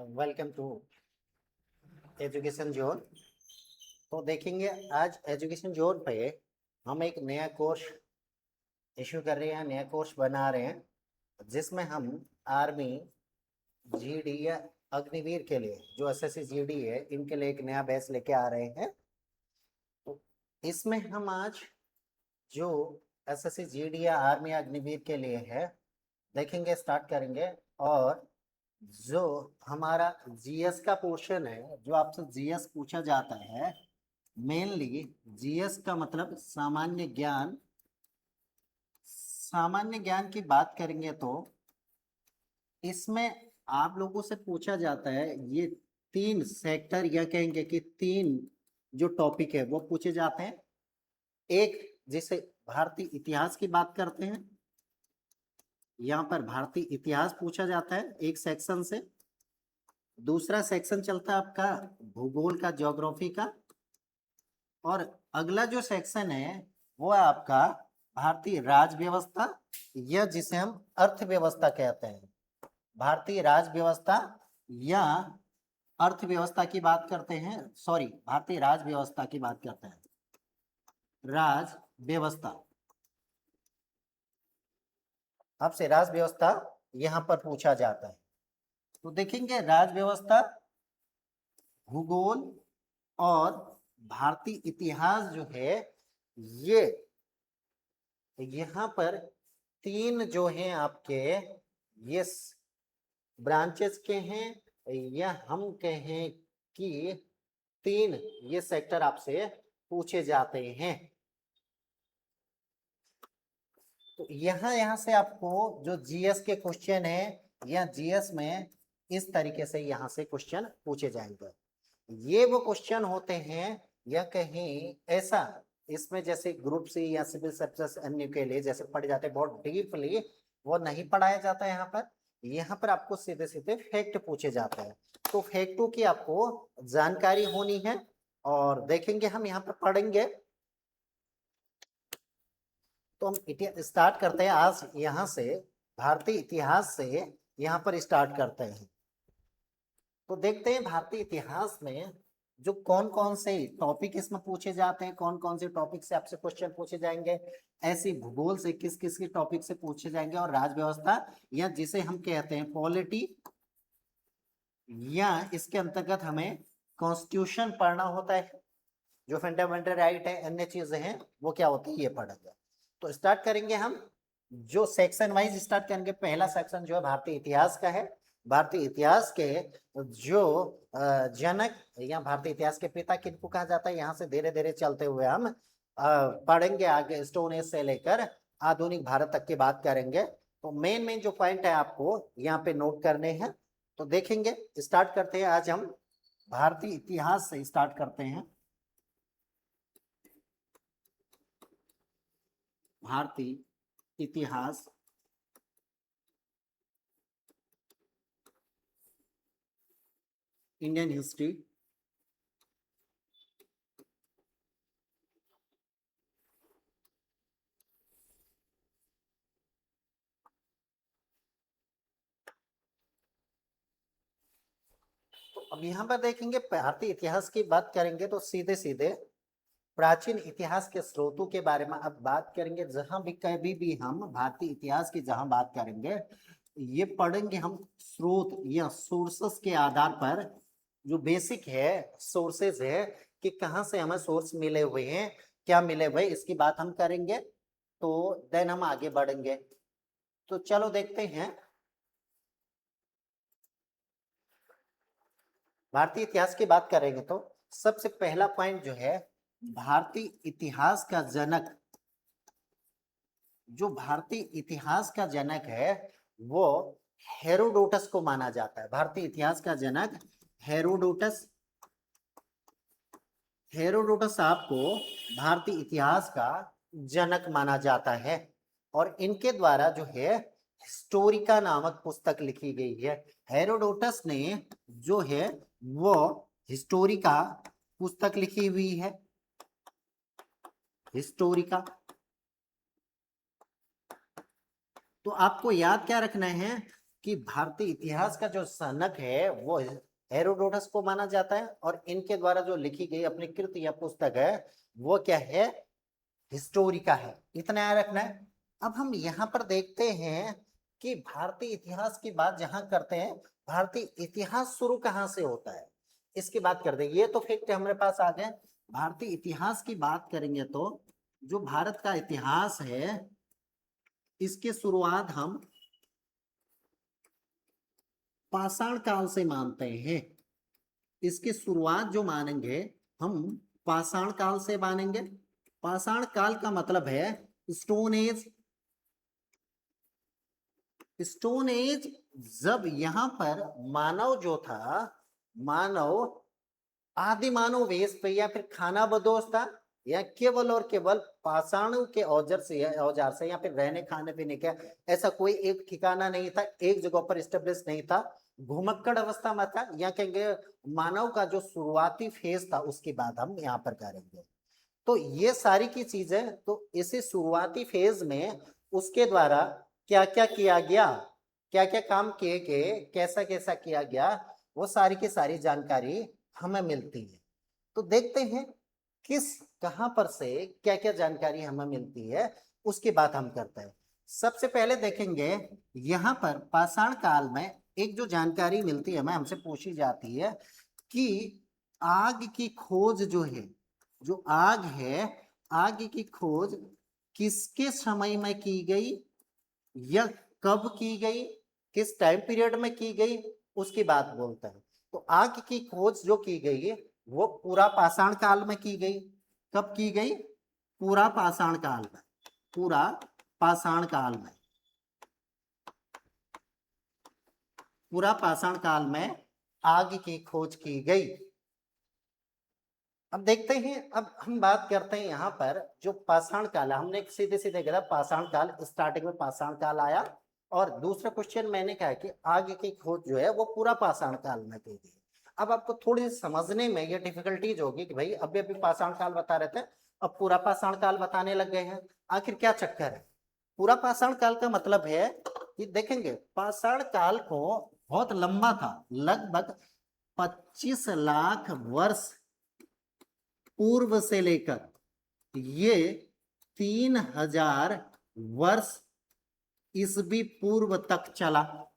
Welcome to education zone. तो देखेंगे आज एजुकेशन जोन पे हम एक नया कोर्स इशू कर रहे हैं, नया कोर्स बना रहे हैं जिसमें हम आर्मी, जीडी या अग्निवीर के लिए जो एसएससी जीडी है इनके लिए एक नया बैच लेके आ रहे हैं। तो इसमें हम आज जो एसएससी जीडी या आर्मी अग्निवीर के लिए है देखेंगे, स्टार्ट करेंगे। और जो हमारा जीएस का पोर्शन है, जो आपसे जीएस पूछा जाता है, मेनली जीएस का मतलब सामान्य ज्ञान। सामान्य ज्ञान की बात करेंगे तो इसमें आप लोगों से पूछा जाता है ये तीन सेक्टर, या कहेंगे कि तीन जो टॉपिक है वो पूछे जाते हैं। एक जिसे भारतीय इतिहास की बात करते हैं, यहाँ पर भारतीय इतिहास पूछा जाता है एक सेक्शन से। दूसरा सेक्शन चलता है आपका भूगोल का, ज्योग्राफी का। और अगला जो सेक्शन है वो है आपका भारतीय राज व्यवस्था, या जिसे हम अर्थव्यवस्था कहते हैं। भारतीय राज व्यवस्था या अर्थव्यवस्था की बात करते हैं, सॉरी भारतीय राज व्यवस्था की बात करते हैं, राज व्यवस्था। आपसे राज व्यवस्था यहां पर पूछा जाता है। तो देखेंगे राज व्यवस्था, भूगोल और भारतीय इतिहास जो है, ये यहाँ पर तीन जो हैं आपके ये ब्रांचेस के हैं, या हम कहें कि तीन ये सेक्टर आपसे पूछे जाते हैं। तो यहाँ से आपको जो जीएस के क्वेश्चन है, या जीएस में इस तरीके से यहाँ से क्वेश्चन पूछे जाएंगे। ये वो क्वेश्चन होते हैं, या कहीं ऐसा इसमें जैसे ग्रुप सी या सिविल सर्विसेज अन्य के लिए जैसे पढ़े जाते हैं बहुत डीपली, वो नहीं पढ़ाया जाता है। यहाँ पर आपको सीधे सीधे फैक्ट पूछे जाते हैं। तो फैक्टों की आपको जानकारी होनी है, और देखेंगे हम यहाँ पर पढ़ेंगे। तो हम स्टार्ट करते हैं आज यहाँ से, भारतीय इतिहास से यहाँ पर स्टार्ट करते हैं। तो देखते हैं भारतीय इतिहास में जो कौन कौन से टॉपिक इसमें पूछे जाते हैं, कौन कौन से टॉपिक से आपसे क्वेश्चन पूछे जाएंगे। ऐसी भूगोल से किस किस के टॉपिक से पूछे जाएंगे, और राज व्यवस्था या जिसे हम कहते हैं पॉलिटी, या इसके अंतर्गत हमें कॉन्स्टिट्यूशन पढ़ना होता है, जो फंडामेंटल राइट है, अन्य चीजें हैं वो क्या होती है ये पढ़ेंगे। तो स्टार्ट करेंगे हम, जो सेक्शन वाइज स्टार्ट करेंगे। पहला सेक्शन जो है भारतीय इतिहास का है। भारतीय इतिहास के जो जनक या भारतीय इतिहास के पिता किनको कहा जाता है, यहाँ से धीरे धीरे चलते हुए हम पढ़ेंगे आगे, स्टोन एज से लेकर आधुनिक भारत तक की बात करेंगे। तो मेन मेन जो पॉइंट है आपको यहाँ पे नोट करने हैं। तो देखेंगे, स्टार्ट करते हैं। आज हम भारतीय इतिहास से स्टार्ट करते हैं। भारतीय इतिहास, इंडियन हिस्ट्री। तो अब यहाँ पर देखेंगे, भारतीय इतिहास की बात करेंगे तो सीधे सीधे प्राचीन इतिहास के स्रोतों के बारे में अब बात करेंगे। जहां भी कभी भी हम भारतीय इतिहास की जहां बात करेंगे, ये पढ़ेंगे हम स्रोत या सोर्सेस के आधार पर। जो बेसिक है, सोर्सेज है कि कहाँ से हमें सोर्स मिले हुए हैं, क्या मिले हुए, इसकी बात हम करेंगे। तो देन हम आगे बढ़ेंगे। तो चलो देखते हैं। भारतीय इतिहास की बात करेंगे तो सबसे पहला पॉइंट जो है, भारतीय इतिहास का जनक, जो भारतीय इतिहास का जनक है वो हेरोडोटस को माना जाता है। भारतीय इतिहास का जनक हेरोडोटस। हेरोडोटस आपको भारतीय इतिहास का जनक माना जाता है, और इनके द्वारा जो है हिस्टोरिका नामक पुस्तक लिखी गई है। हेरोडोटस ने जो है वो हिस्टोरिका पुस्तक लिखी हुई है, हिस्टोरिका। तो आपको याद क्या रखना है कि भारतीय इतिहास का जो जनक है वो हेरोडोटस को माना जाता है, और इनके द्वारा जो लिखी गई अपनी कृति या पुस्तक है वो क्या है, हिस्टोरिका है। इतना याद रखना है। अब हम यहाँ पर देखते हैं कि भारतीय इतिहास की बात जहां करते हैं, भारतीय इतिहास शुरू कहाँ से होता है इसकी बात करते हैं। ये तो फैक्ट हमारे पास आ गए। भारतीय इतिहास की बात करेंगे तो जो भारत का इतिहास है इसकी शुरुआत हम पाषाण काल से मानते हैं। इसकी शुरुआत जो मानेंगे हम पाषाण काल से मानेंगे। पाषाण काल का मतलब है स्टोन एज। स्टोन एज जब यहां पर मानव जो था, मानव आदि मानव वेश पे या फिर खाना बदोश था, या केवल और केवल पाषाणों के औजार से या फिर रहने खाने पीने का ऐसा कोई एक ठिकाना नहीं था, एक जगह पर स्टेब्लिश नहीं था, घुमक्कड़ अवस्था में था, या कहेंगे मानव का जो शुरुआती फेज था उसकी बात हम यहाँ पर करेंगे। तो ये सारी की चीजें, तो इसी शुरुआती फेज में उसके द्वारा क्या क्या किया गया, क्या क्या काम किए गए, कैसा कैसा किया गया, वो सारी की सारी जानकारी हमें मिलती है। तो देखते हैं किस कहां पर से क्या क्या जानकारी हमें मिलती है, उसकी बात हम करते हैं। सबसे पहले देखेंगे यहां पर पाषाण काल में एक जो जानकारी मिलती है हमें, हमसे पूछी जाती है कि आग की खोज जो है, जो आग है, आग की खोज किसके समय में की गई या कब की गई, किस टाइम पीरियड में की गई, उसकी बात बोलता है। तो आग की खोज जो की गई वो पूरा पाषाण काल में की गई। कब की गई? पूरा पाषाण काल में। पूरा पाषाण काल में, पूरा पाषाण काल में आग की खोज की गई। अब देखते हैं, अब हम बात करते हैं यहाँ पर जो पाषाण काल, हमने सीधे सीधे कहा पाषाण काल, स्टार्टिंग में पाषाण काल आया, और दूसरा क्वेश्चन मैंने कहा कि आगे की खोज जो है वो पूरा पाषाण काल में की गई। अब आपको थोड़ी समझने में ये डिफिकल्टीज होगी कि भाई अभी अभी पाषाण काल बता रहे थे, अब पूरा पाषाण काल बताने लग गए हैं, आखिर क्या चक्कर है। पूरा पाषाण काल का मतलब है कि देखेंगे पाषाण काल को बहुत लंबा था, लगभग 25 लाख वर्ष पूर्व से लेकर ये 3000 वर्ष ईसवी पूर्व तक चला।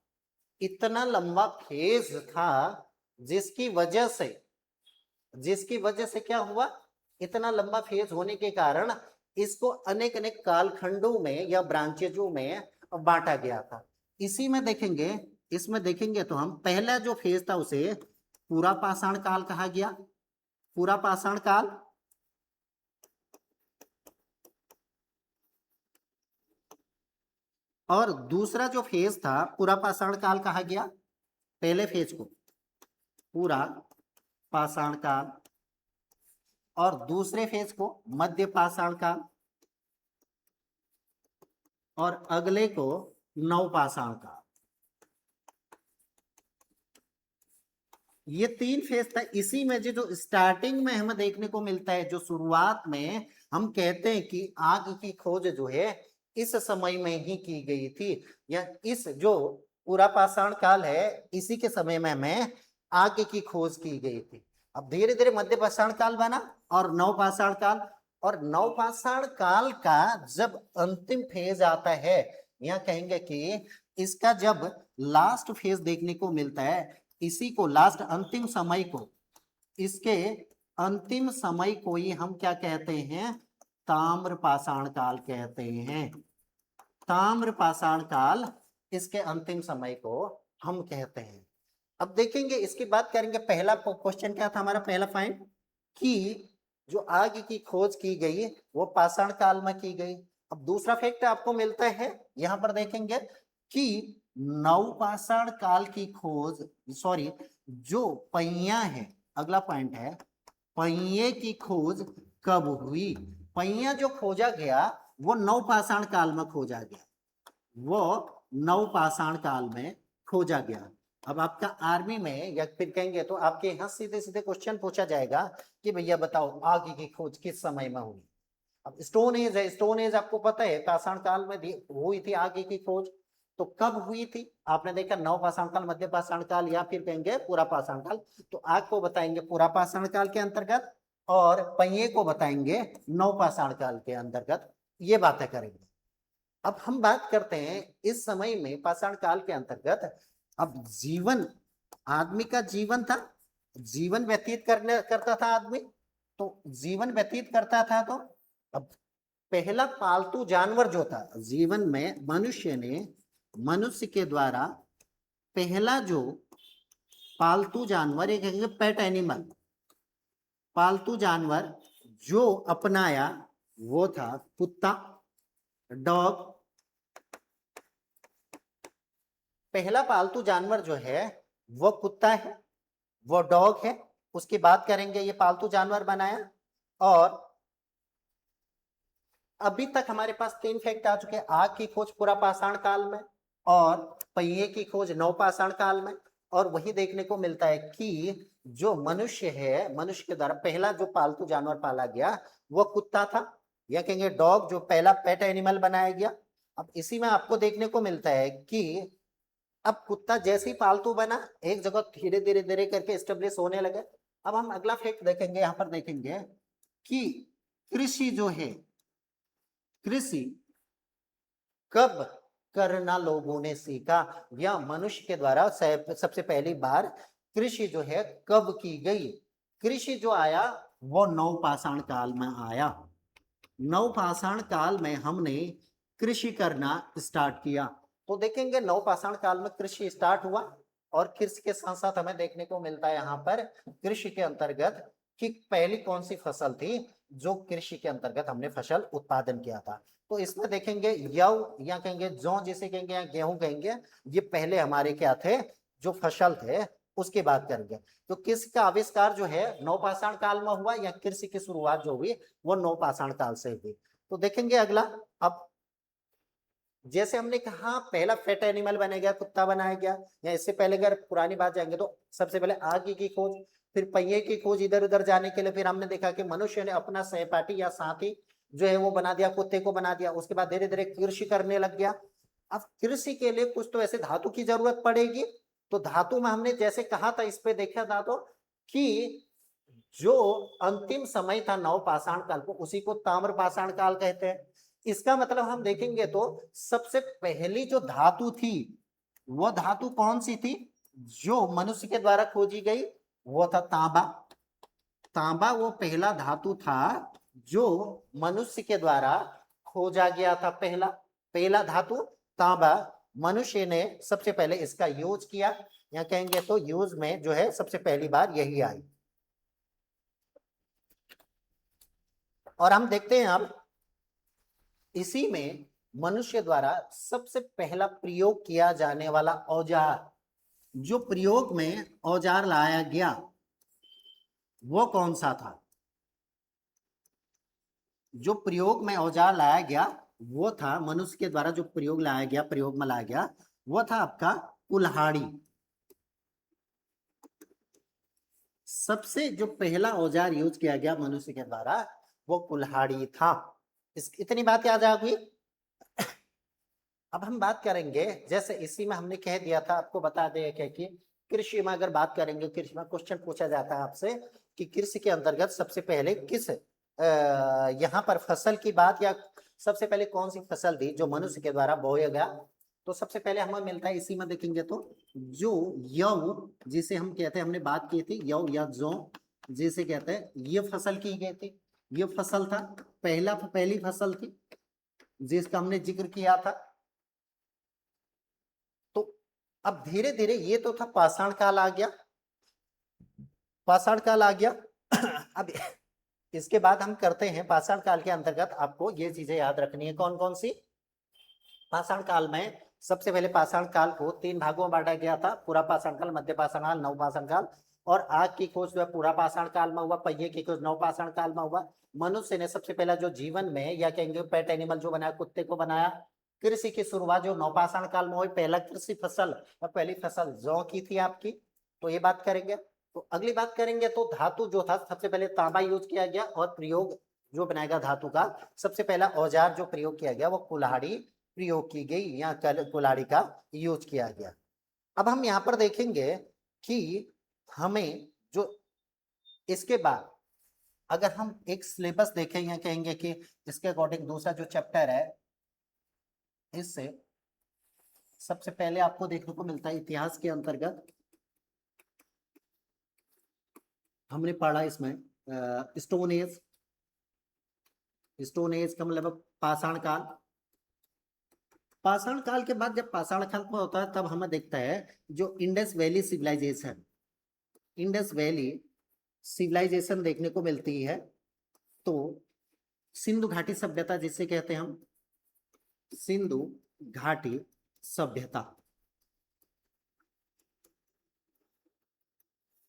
इतना लंबा फेज था, जिसकी वजह से क्या हुआ, इतना लंबा फेज होने के कारण इसको अनेक अनेक कालखंडों में या ब्रांचेजों में बांटा गया था। इसी में देखेंगे, इसमें देखेंगे तो हम पहला जो फेज था उसे पूरा पाषाण काल कहा गया, पूरा पाषाण काल। और दूसरा जो फेज था पूरा पाषाण काल कहा गया, पहले फेज को पूरा पाषाण काल, और दूसरे फेज को मध्य पाषाण काल, और अगले को नव पाषाण काल। ये 3 फेज था। इसी में जो स्टार्टिंग में हमें देखने को मिलता है, जो शुरुआत में हम कहते हैं कि आग की खोज जो है इस समय में ही की गई थी, या इस जो पूरा पाषाण काल है इसी के समय में हमें आग की खोज की गई थी। अब धीरे धीरे मध्य पाषाण काल बना और नव पाषाण काल, और नव पाषाण काल का जब अंतिम फेज आता है, या कहेंगे कि इसका जब लास्ट फेज देखने को मिलता है, इसी को लास्ट अंतिम समय को, इसके अंतिम समय को ही हम क्या कहते हैं, ताम्र पाषाण काल कहते हैं। ताम्र पाषाण काल इसके अंतिम समय को हम कहते हैं। अब देखेंगे, इसकी बात करेंगे, पहला क्वेश्चन क्या था हमारा, पहला पॉइंट कि जो आग की खोज की गई वो पाषाण काल में की गई। अब दूसरा फैक्ट आपको मिलता है, यहां पर देखेंगे कि नवपाषाण काल की खोज, सॉरी, जो पहिया है, अगला पॉइंट है पहिए की खोज कब हुई। पहिया जो खोजा गया वो नवपाषाण काल में खोजा गया, वो नवपाषाण काल में खोजा गया। अब आपका आर्मी में या फिर कहेंगे तो आपके यहाँ सीधे सीधे क्वेश्चन पूछा जाएगा कि भैया बताओ आग की खोज किस समय में हुई। अब स्टोन एज है, स्टोन एज आपको पता है पाषाण काल में हुई थी आग की खोज। तो कब हुई थी? आपने देखा नव पाषाण काल, मध्य पाषाण काल या फिर कहेंगे पूरा पाषाण काल। तो आग को बताएंगे पूरा पाषाण काल के अंतर्गत और पहिए को बताएंगे नव पाषाण काल के अंतर्गत। ये बातें करेंगे। अब हम बात करते हैं इस समय में पाषाण काल के अंतर्गत, अब जीवन, आदमी का जीवन था, जीवन व्यतीत करता था आदमी। तो जीवन व्यतीत करता था तो अब पहला पालतू जानवर जो था जीवन में, मनुष्य के द्वारा पहला जो पालतू जानवर, एक कहेंगे पेट एनिमल, पालतू जानवर जो अपनाया वो था कुत्ता, डॉग। पहला पालतू जानवर जो है वो कुत्ता है, वो डॉग है। उसकी बात करेंगे, ये पालतू जानवर बनाया। और अभी तक हमारे पास 3 फैक्ट आ चुके हैं। आग की खोज पूरा पाषाण काल में और पहिए की खोज नव पाषाण काल में। और वही देखने को मिलता है कि जो मनुष्य है, मनुष्य के द्वारा पहला जो पालतू जानवर पाला गया वो कुत्ता था, या कहेंगे डॉग, जो पहला पेट एनिमल बनाया गया। अब इसी में आपको देखने को मिलता है कि अब कुत्ता जैसे ही पालतू बना, एक जगह धीरे धीरे धीरे करके एस्टेब्लिश होने लगे। अब हम अगला फैक्ट देखेंगे, यहां पर देखेंगे कि कृषि जो है, कृषि कब करना लोगों ने सीखा, या मनुष्य के द्वारा सबसे पहली बार कृषि जो है कब की गई? कृषि जो आया वो नव पाषाण काल में आया। नव पाषाण काल में हमने कृषि करना स्टार्ट किया। तो देखेंगे नव पाषाण काल में कृषि स्टार्ट हुआ, और कृषि के साथ साथ हमें देखने को मिलता है यहाँ पर कृषि के अंतर्गत कि पहली कौन सी फसल थी जो कृषि के अंतर्गत हमने फसल उत्पादन किया था। तो इसमें देखेंगे यव, या कहेंगे जौ जिसे कहेंगे, या गेहूं कहेंगे, ये पहले हमारे क्या थे, जो फसल थे उसकी बात करेंगे। तो कृषि का आविष्कार जो है नवपाषाण काल में हुआ, या कृषि की शुरुआत जो हुई वो नवपाषाण काल से हुई। तो देखेंगे अगला, अब जैसे हमने कहा पहला पेट एनिमल बनाया गया, कुत्ता बनाया गया, या इससे पहले अगर पुरानी बात जाएंगे तो सबसे पहले आग की खोज, फिर पहिए की खोज इधर उधर जाने के लिए, फिर हमने देखा कि मनुष्य ने अपना सहपाठी या साथी जो है वो बना दिया, कुत्ते को बना दिया। उसके बाद धीरे धीरे कृषि करने लग गया। अब कृषि के लिए कुछ तो ऐसे धातु की जरूरत पड़ेगी। तो धातु में हमने जैसे कहा था, इस पे देखा था तो कि जो अंतिम समय था नव पाषाण काल को, उसी को ताम्र पाषाण काल कहते हैं। इसका मतलब हम देखेंगे तो सबसे पहली जो धातु थी वो धातु कौन सी थी जो मनुष्य के द्वारा खोजी गई? वो था तांबा। तांबा वो पहला धातु था जो मनुष्य के द्वारा खोजा गया था। पहला पहला धातु तांबा, मनुष्य ने सबसे पहले इसका यूज किया, या कहेंगे तो यूज में जो है सबसे पहली बार यही आई। और हम देखते हैं अब इसी में मनुष्य द्वारा सबसे पहला प्रयोग किया जाने वाला औजार, जो प्रयोग में औजार लाया गया वो कौन सा था? जो प्रयोग में औजार लाया गया वो था, मनुष्य के द्वारा जो प्रयोग लाया गया, प्रयोग में लाया गया वो था आपका कुल्हाड़ी। सबसे जो पहला औजार यूज किया गया मनुष्य के द्वारा वो कुल्हाड़ी था। इतनी बात याद आ गई। अब हम बात करेंगे, जैसे इसी में हमने कह दिया था, आपको बता दें क्या कि कृषि में अगर बात करेंगे, कृषि में क्वेश्चन पूछा जाता है आपसे कि कृषि के अंतर्गत सबसे पहले किस यहाँ पर फसल की बात, या सबसे पहले कौन सी फसल थी जो मनुष्य के द्वारा बोया गया? तो सबसे पहले हमें मिलता है इसी में देखेंगे तो जो यव जिसे हम कहते हैं, हमने बात की थी यव या जौ जिसे कहते हैं, ये फसल की गई थी। ये फसल था, पहली फसल थी जिसका हमने जिक्र किया था। तो अब धीरे धीरे ये तो था पाषाण काल आ गया, पाषाण काल आ गया। अब इसके बाद हम करते हैं पाषाण काल के अंतर्गत आपको ये चीजें याद रखनी है। कौन कौन सी? पाषाण काल में सबसे पहले पाषाण काल को 3 भागों में बांटा गया था, पूरा पाषाण काल, मध्य पाषाण काल, नव पाषाण काल। और आग की खोज जो है पूरा पाषाण काल में हुआ, पहिए की खोज नव पाषाण काल में हुआ। मनुष्य ने सबसे पहला जो जीवन में, या कहेंगे पेट एनिमल जो बनाया, कुत्ते को बनाया। कृषि की शुरुआत जो नव पाषाण काल में हुई, पहला कृषि फसल और पहली फसल जौ की थी आपकी। तो ये बात करेंगे। तो अगली बात करेंगे तो धातु जो था, सबसे पहले तांबा यूज किया गया, और प्रयोग जो बनाएगा धातु का, सबसे पहला औजार जो प्रयोग किया गया वो कुल्हाड़ी प्रयोग की गई या कुल्हाड़ी का यूज किया गया। अब हम यहाँ पर देखेंगे कि हमें जो इसके बाद अगर हम एक सिलेबस देखें या कहेंगे कि इसके अकॉर्डिंग दूसरा जो चैप्टर है, इससे सबसे पहले आपको देखने को मिलता है इतिहास के अंतर्गत हमने पढ़ा इसमें स्टोन एज। स्टोन एज का मतलब पाषाण काल। पाषाण काल के बाद जब पाषाण काल होता है तब हमें देखता है जो Indus valley civilization, Indus valley civilization देखने को मिलती है। तो सिंधु घाटी सभ्यता जिसे कहते हैं हम, सिंधु घाटी सभ्यता।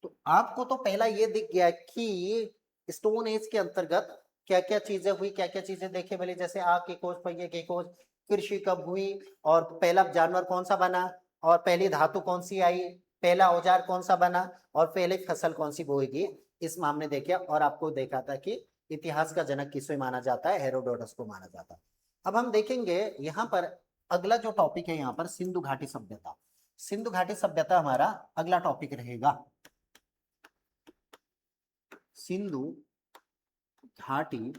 तो आपको तो पहला ये दिख गया कि स्टोन एज के अंतर्गत क्या क्या चीजें हुई, क्या क्या चीजें देखे मिली, जैसे आग की खोज, पहिए की खोज, कृषि कब हुई, और पहला जानवर कौन सा बना, और पहली धातु कौन सी आई, पहला औजार कौन सा बना, और पहले फसल कौन सी बोएगी, इस मामले देखा। और आपको देखा था कि इतिहास का जनक किसे माना जाता है, हेरोडोटस को माना जाता है। अब हम देखेंगे यहाँ पर अगला जो टॉपिक है यहाँ पर सिंधु घाटी सभ्यता। सिंधु घाटी सभ्यता हमारा अगला टॉपिक रहेगा। सिंधु घाटी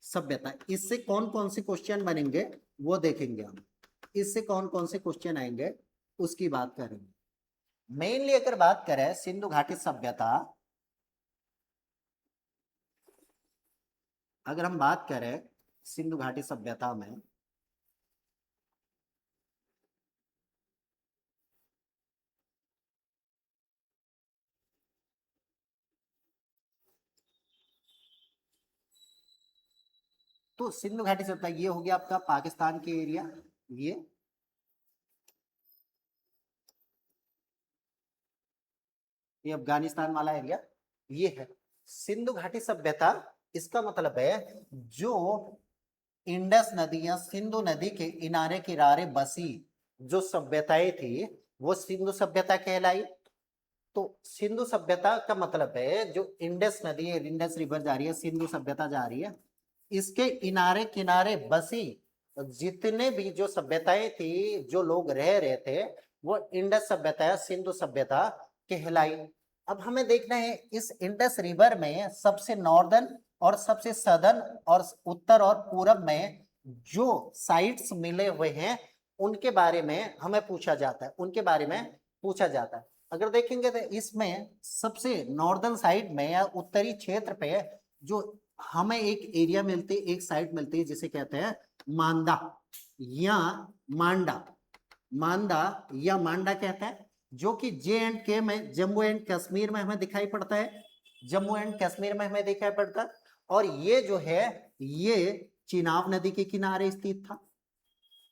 सभ्यता, इससे कौन कौन से क्वेश्चन बनेंगे वो देखेंगे हम। इससे कौन कौन से क्वेश्चन आएंगे उसकी बात करेंगे। मेनली अगर बात करें सिंधु घाटी सभ्यता, अगर हम बात करें सिंधु घाटी सभ्यता में, तो सिंधु घाटी सभ्यता ये हो गया आपका पाकिस्तान के एरिया, ये अफगानिस्तान वाला एरिया, ये है सिंधु घाटी सभ्यता। इसका मतलब है जो इंडस नदी या सिंधु नदी के किनारे किनारे बसी जो सभ्यताएं थी वो सिंधु सभ्यता कहलाई। तो सिंधु सभ्यता का मतलब है जो इंडस नदी है, इंडस रिवर जा रही है, सिंधु सभ्यता जा रही है, इसके किनारे किनारे बसी जितने भी जो सभ्यताएं थी, जो लोग रह रहे थे, वो इंडस सभ्यता या सिंधु सभ्यता कहलाई। अब हमें देखना है इस इंडस रिवर में सबसे नॉर्दर्न और सबसे सदर्न और उत्तर और पूरब में जो साइट्स मिले हुए हैं उनके बारे में हमें पूछा जाता है, उनके बारे में पूछा जाता है। अगर देखेंगे तो इसमें सबसे नॉर्दर्न साइड में या उत्तरी क्षेत्र पे जो हमें एक एरिया मिलती है, एक साइट मिलती है जिसे कहते हैं मांदा या मांडा, मांदा या मांडा कहता है, जो कि J&K में, जम्मू एंड कश्मीर में हमें दिखाई पड़ता है, जम्मू एंड कश्मीर में हमें दिखाई पड़ता है। और ये जो है ये चिनाब नदी के किनारे स्थित था,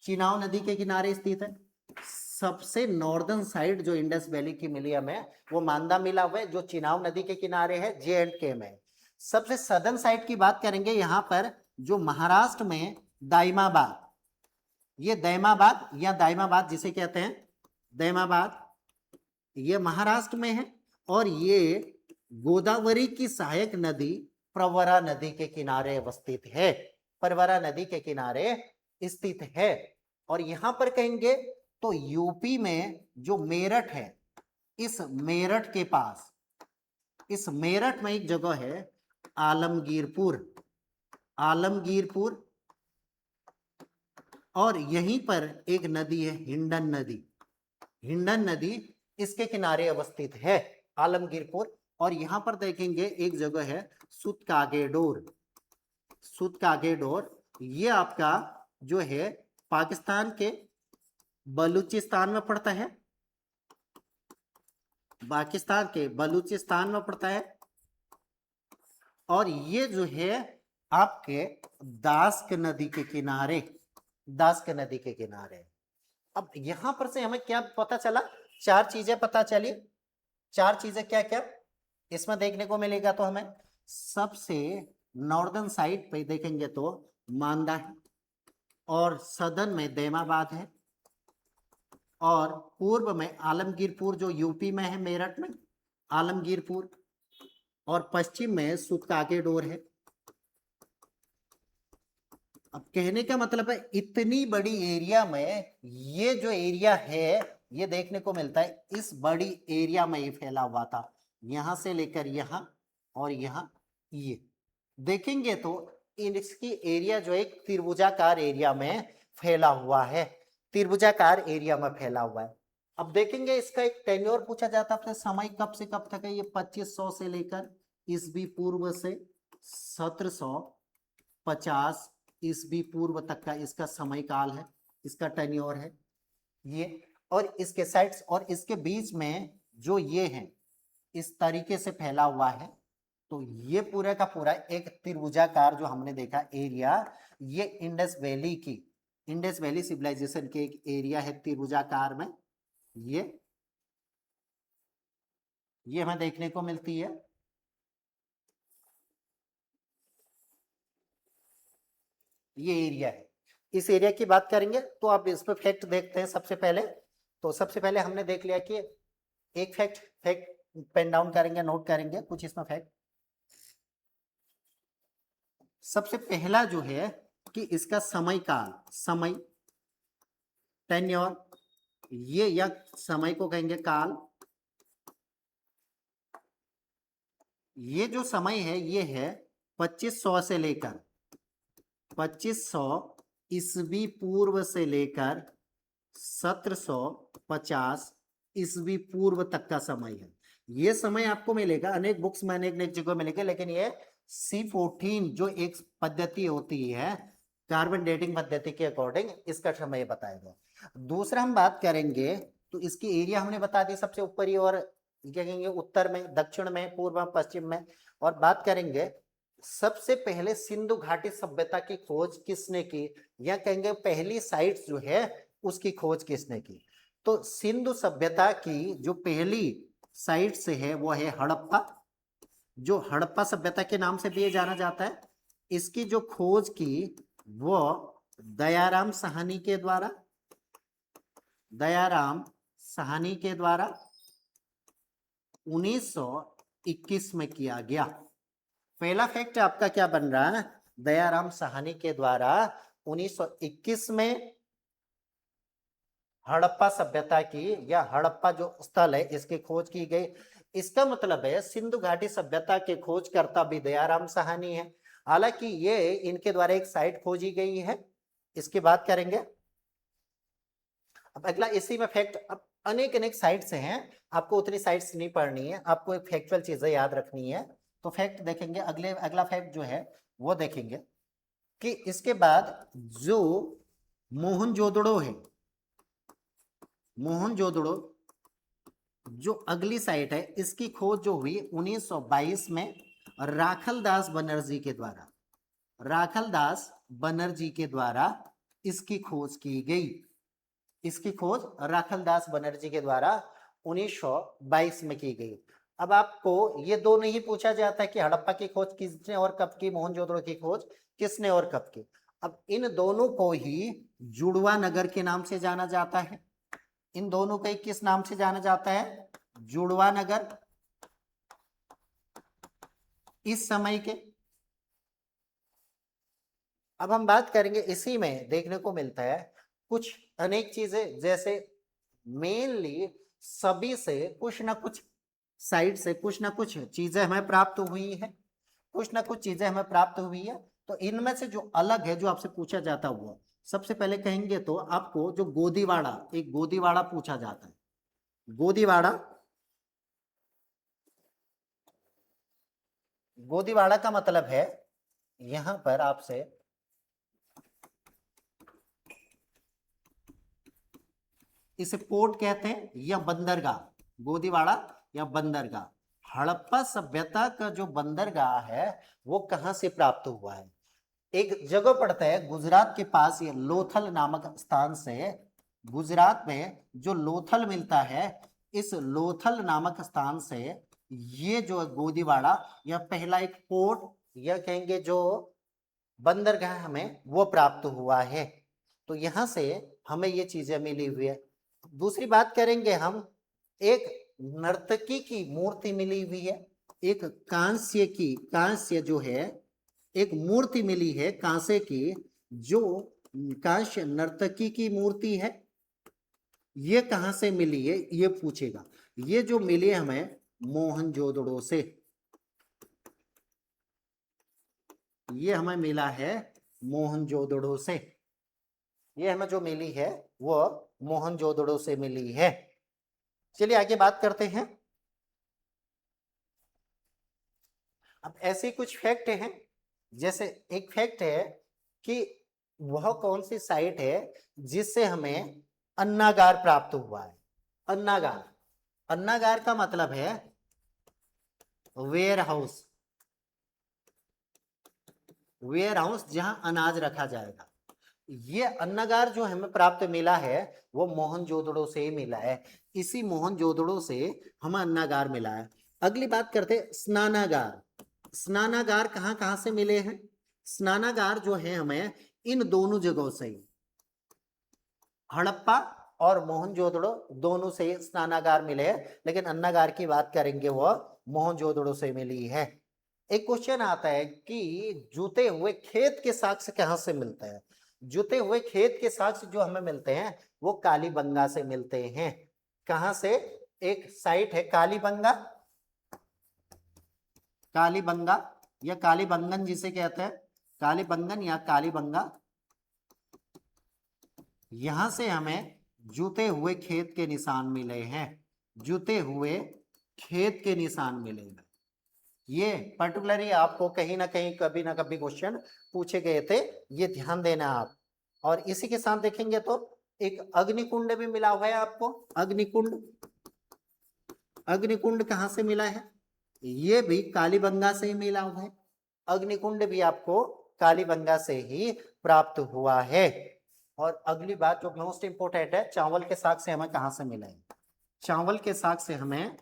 चिनाब नदी के किनारे स्थित है। सबसे नॉर्दर्न साइड जो इंडस वैली की मिली हमें वो मांदा मिला हुआ है, जो चिनाब नदी के किनारे है, J&K में। सबसे सदर्न साइड की बात करेंगे यहाँ पर जो महाराष्ट्र में दाइमाबाद, ये दैमाबाद या दाइमाबाद जिसे कहते हैं दैमाबाद, ये महाराष्ट्र में है। और ये गोदावरी की सहायक नदी प्रवरा नदी के किनारे अवस्थित है, प्रवरा नदी के किनारे स्थित है। और यहां पर कहेंगे तो यूपी में जो मेरठ है, इस मेरठ के पास, इस मेरठ में एक जगह है आलमगीरपुर, आलमगीरपुर, और यहीं पर एक नदी है हिंडन नदी, हिंडन नदी इसके किनारे अवस्थित है आलमगीरपुर। और यहां पर देखेंगे एक जगह है सुतकागेडोर, सुतकागेडोर, ये आपका जो है पाकिस्तान के बलूचिस्तान में पड़ता है, पाकिस्तान के बलूचिस्तान में पड़ता है। और ये जो है आपके दास्क नदी के किनारे, दास्क नदी के किनारे। अब यहां पर से हमें क्या पता चला, चार चीजें पता चली। चार चीजें क्या क्या इसमें देखने को मिलेगा, तो हमें सबसे नॉर्दर्न साइड पे देखेंगे तो मांदा है, और सदर्न में दैमाबाद है, और पूर्व में आलमगीरपुर जो यूपी में है मेरठ में आलमगीरपुर, और पश्चिम में सुतकागेडोर है, अब कहने का मतलब है इतनी बड़ी एरिया में ये जो एरिया है ये देखने को मिलता है, इस बड़ी एरिया में ये फैला हुआ था, यहां से लेकर यहां और यहां ये देखेंगे तो इसकी एरिया जो एक त्रिभुजाकार एरिया में फैला हुआ है, त्रिभुजाकार एरिया में फैला हुआ है। अब देखेंगे इसका एक टेन्योर पूछा जाता है, समय कब से कब तक है, ये 2500 से लेकर ईसवी पूर्व से 1750 ईसवी पूर्व तक का इसका समय काल है, इसका टेन्योर है ये। और इसके साइड्स और इसके बीच में जो ये है इस तरीके से फैला हुआ है, तो ये पूरा का पूरा एक त्रिभुजाकार जो हमने देखा एरिया, ये इंडस वैली की, इंडस वैली सिविलाइजेशन के एक एरिया है त्रिभुजाकार में, ये हमें देखने को मिलती है। ये एरिया है, इस एरिया की बात करेंगे तो आप इस पर फैक्ट देखते हैं। सबसे पहले तो सबसे पहले हमने देख लिया कि एक फैक्ट पेन डाउन करेंगे, नोट करेंगे कुछ इसमें फैक्ट। सबसे पहला जो है कि इसका समय काल, समय टेन्योर, ये या समय को कहेंगे काल। ये जो समय है ये है 2500 से लेकर 2500 ईसवी पूर्व से लेकर 1750 ईसवी पूर्व तक का समय है। ये समय आपको मिलेगा अनेक बुक्स में, अनेक जगह मिलेगा, लेकिन ये C14 जो एक पद्धति होती है कार्बन डेटिंग पद्धति के अकॉर्डिंग इसका समय बताएगा। दूसरा हम बात करेंगे तो इसकी एरिया हमने बता दी, सबसे ऊपरी और क्या कहेंगे उत्तर में, दक्षिण में, पूर्व में, पश्चिम में। और बात करेंगे सबसे पहले सिंधु घाटी सभ्यता की खोज किसने की, या कहेंगे पहली साइट जो है उसकी खोज किसने की। तो सिंधु सभ्यता की जो पहली साइट से है वो है हड़प्पा, जो हड़प्पा सभ्यता के नाम से भी जाना जाता है। इसकी जो खोज की वो दयाराम साहनी के द्वारा, दयाराम साहनी के द्वारा 1921 में किया गया। पहला फैक्ट आपका क्या बन रहा है, दयाराम साहनी के द्वारा 1921 में हड़प्पा सभ्यता की या हड़प्पा जो स्थल है इसकी खोज की गई। इसका मतलब है सिंधु घाटी सभ्यता के खोजकर्ता भी दयाराम साहनी है। हालांकि ये इनके द्वारा एक साइट खोजी गई है, इसकी बात करेंगे। अब अगला इसी में फैक्ट, अब अनेक साइट्स हैं, आपको उतनी साइट्स नहीं पढ़नी है, आपको एक फैक्चुअल चीजें याद रखनी है। तो फैक्ट देखेंगे, अगला फैक्ट जो है वो देखेंगे कि इसके बाद जो मोहनजोदड़ो है, मोहनजोदड़ो जो अगली साइट है इसकी खोज जो हुई 1922 में राखलदास बनर्जी के द्वारा, राखलदास बनर्जी के द्वारा इसकी खोज की गई। इसकी खोज राखलदास बनर्जी के द्वारा 1922 में की गई। अब आपको ये दो नहीं पूछा जाता कि हड़प्पा की खोज किसने और कब की, मोहनजोदड़ो की खोज किसने और कब की। अब इन दोनों को ही जुड़वा नगर के नाम से जाना जाता है, इन दोनों को किस नाम से जाना जाता है, जुड़वा नगर। इस समय के अब हम बात करेंगे, इसी में देखने को मिलता है कुछ अनेक चीजें, जैसे मेनली सभी से कुछ ना कुछ साइड से कुछ ना कुछ चीजें हमें प्राप्त हुई है, कुछ ना कुछ चीजें हमें प्राप्त हुई है। तो इनमें से जो अलग है जो आपसे पूछा जाता हुआ, सबसे पहले कहेंगे तो आपको जो गोदीवाड़ा, एक गोदीवाड़ा पूछा जाता है। गोदीवाड़ा, गोदीवाड़ा का मतलब है यहां पर आपसे इसे पोर्ट कहते हैं या बंदरगाह, गोदीवाड़ा या बंदरगाह। हड़प्पा सभ्यता का जो बंदरगाह है वो कहां से प्राप्त हुआ है, एक जगह पड़ता है गुजरात के पास, ये लोथल नामक स्थान से, गुजरात में जो लोथल मिलता है, इस लोथल नामक स्थान से ये जो गोदीवाड़ा या पहला एक पोर्ट या कहेंगे जो बंदरगाह हमें वो प्राप्त हुआ है। तो यहां से हमें ये चीजें मिली हुई है। दूसरी बात करेंगे हम, एक नर्तकी की मूर्ति मिली हुई है, एक कांस्य जो है एक मूर्ति मिली है कांसे की, जो कांस्य नर्तकी की मूर्ति है ये कहां से मिली है ये पूछेगा। ये जो मिली है हमें मोहनजोदड़ो से, ये हमें मिला है मोहनजोदड़ो से, ये हमें जो मिली है वो मोहनजोदड़ो से मिली है। चलिए आगे बात करते हैं। अब ऐसे कुछ फैक्ट हैं, जैसे एक फैक्ट है कि वह कौन सी साइट है जिससे हमें अन्नागार प्राप्त हुआ है। अन्नागार, अन्नागार का मतलब है वेयर हाउस, वेयर हाउस जहां अनाज रखा जाएगा। ये अन्नागार जो हमें प्राप्त मिला है वो मोहनजोदड़ो से ही मिला है। इसी मोहनजोदड़ो से हमें अन्नागार मिला है। अगली बात करते स्नानागार। स्नानागार कहां कहां से मिले हैं? स्नानागार जो है हमें इन दोनों जगहों से, हड़प्पा और मोहनजोदड़ो दोनों से स्नानागार मिले हैं, लेकिन अन्नागार की बात करेंगे वो मोहनजोदड़ो से मिली है। एक क्वेश्चन आता है कि जुते हुए खेत के साक्ष्य कहां से मिलते हैं? जुते हुए खेत के साक्ष्य जो हमें मिलते हैं वो कालीबंगा से मिलते हैं। कहां से? एक साइट है कालीबंगा, कालीबंगा या कालीबंगन जिसे कहते हैं, कालीबंगन या कालीबंगा, यहां से हमें जूते हुए खेत के निशान मिले हैं। जूते हुए खेत के निशान मिलेंगे। ये पर्टिकुलरली आपको कहीं ना कहीं कभी ना कभी क्वेश्चन पूछे गए थे, ये ध्यान देना आप। और इसी के साथ देखेंगे तो एक अग्निकुंड भी मिला हुआ है आपको। अग्निकुंड, अग्निकुंड कहां से मिला है? ये भी कालीबंगा से ही मिला हुआ है। अग्निकुंड भी आपको कालीबंगा से ही प्राप्त हुआ है। और अगली बात जो मोस्ट इंपोर्टेंट है, चावल के साग से हमें कहां से मिले? चावल के साग से हमें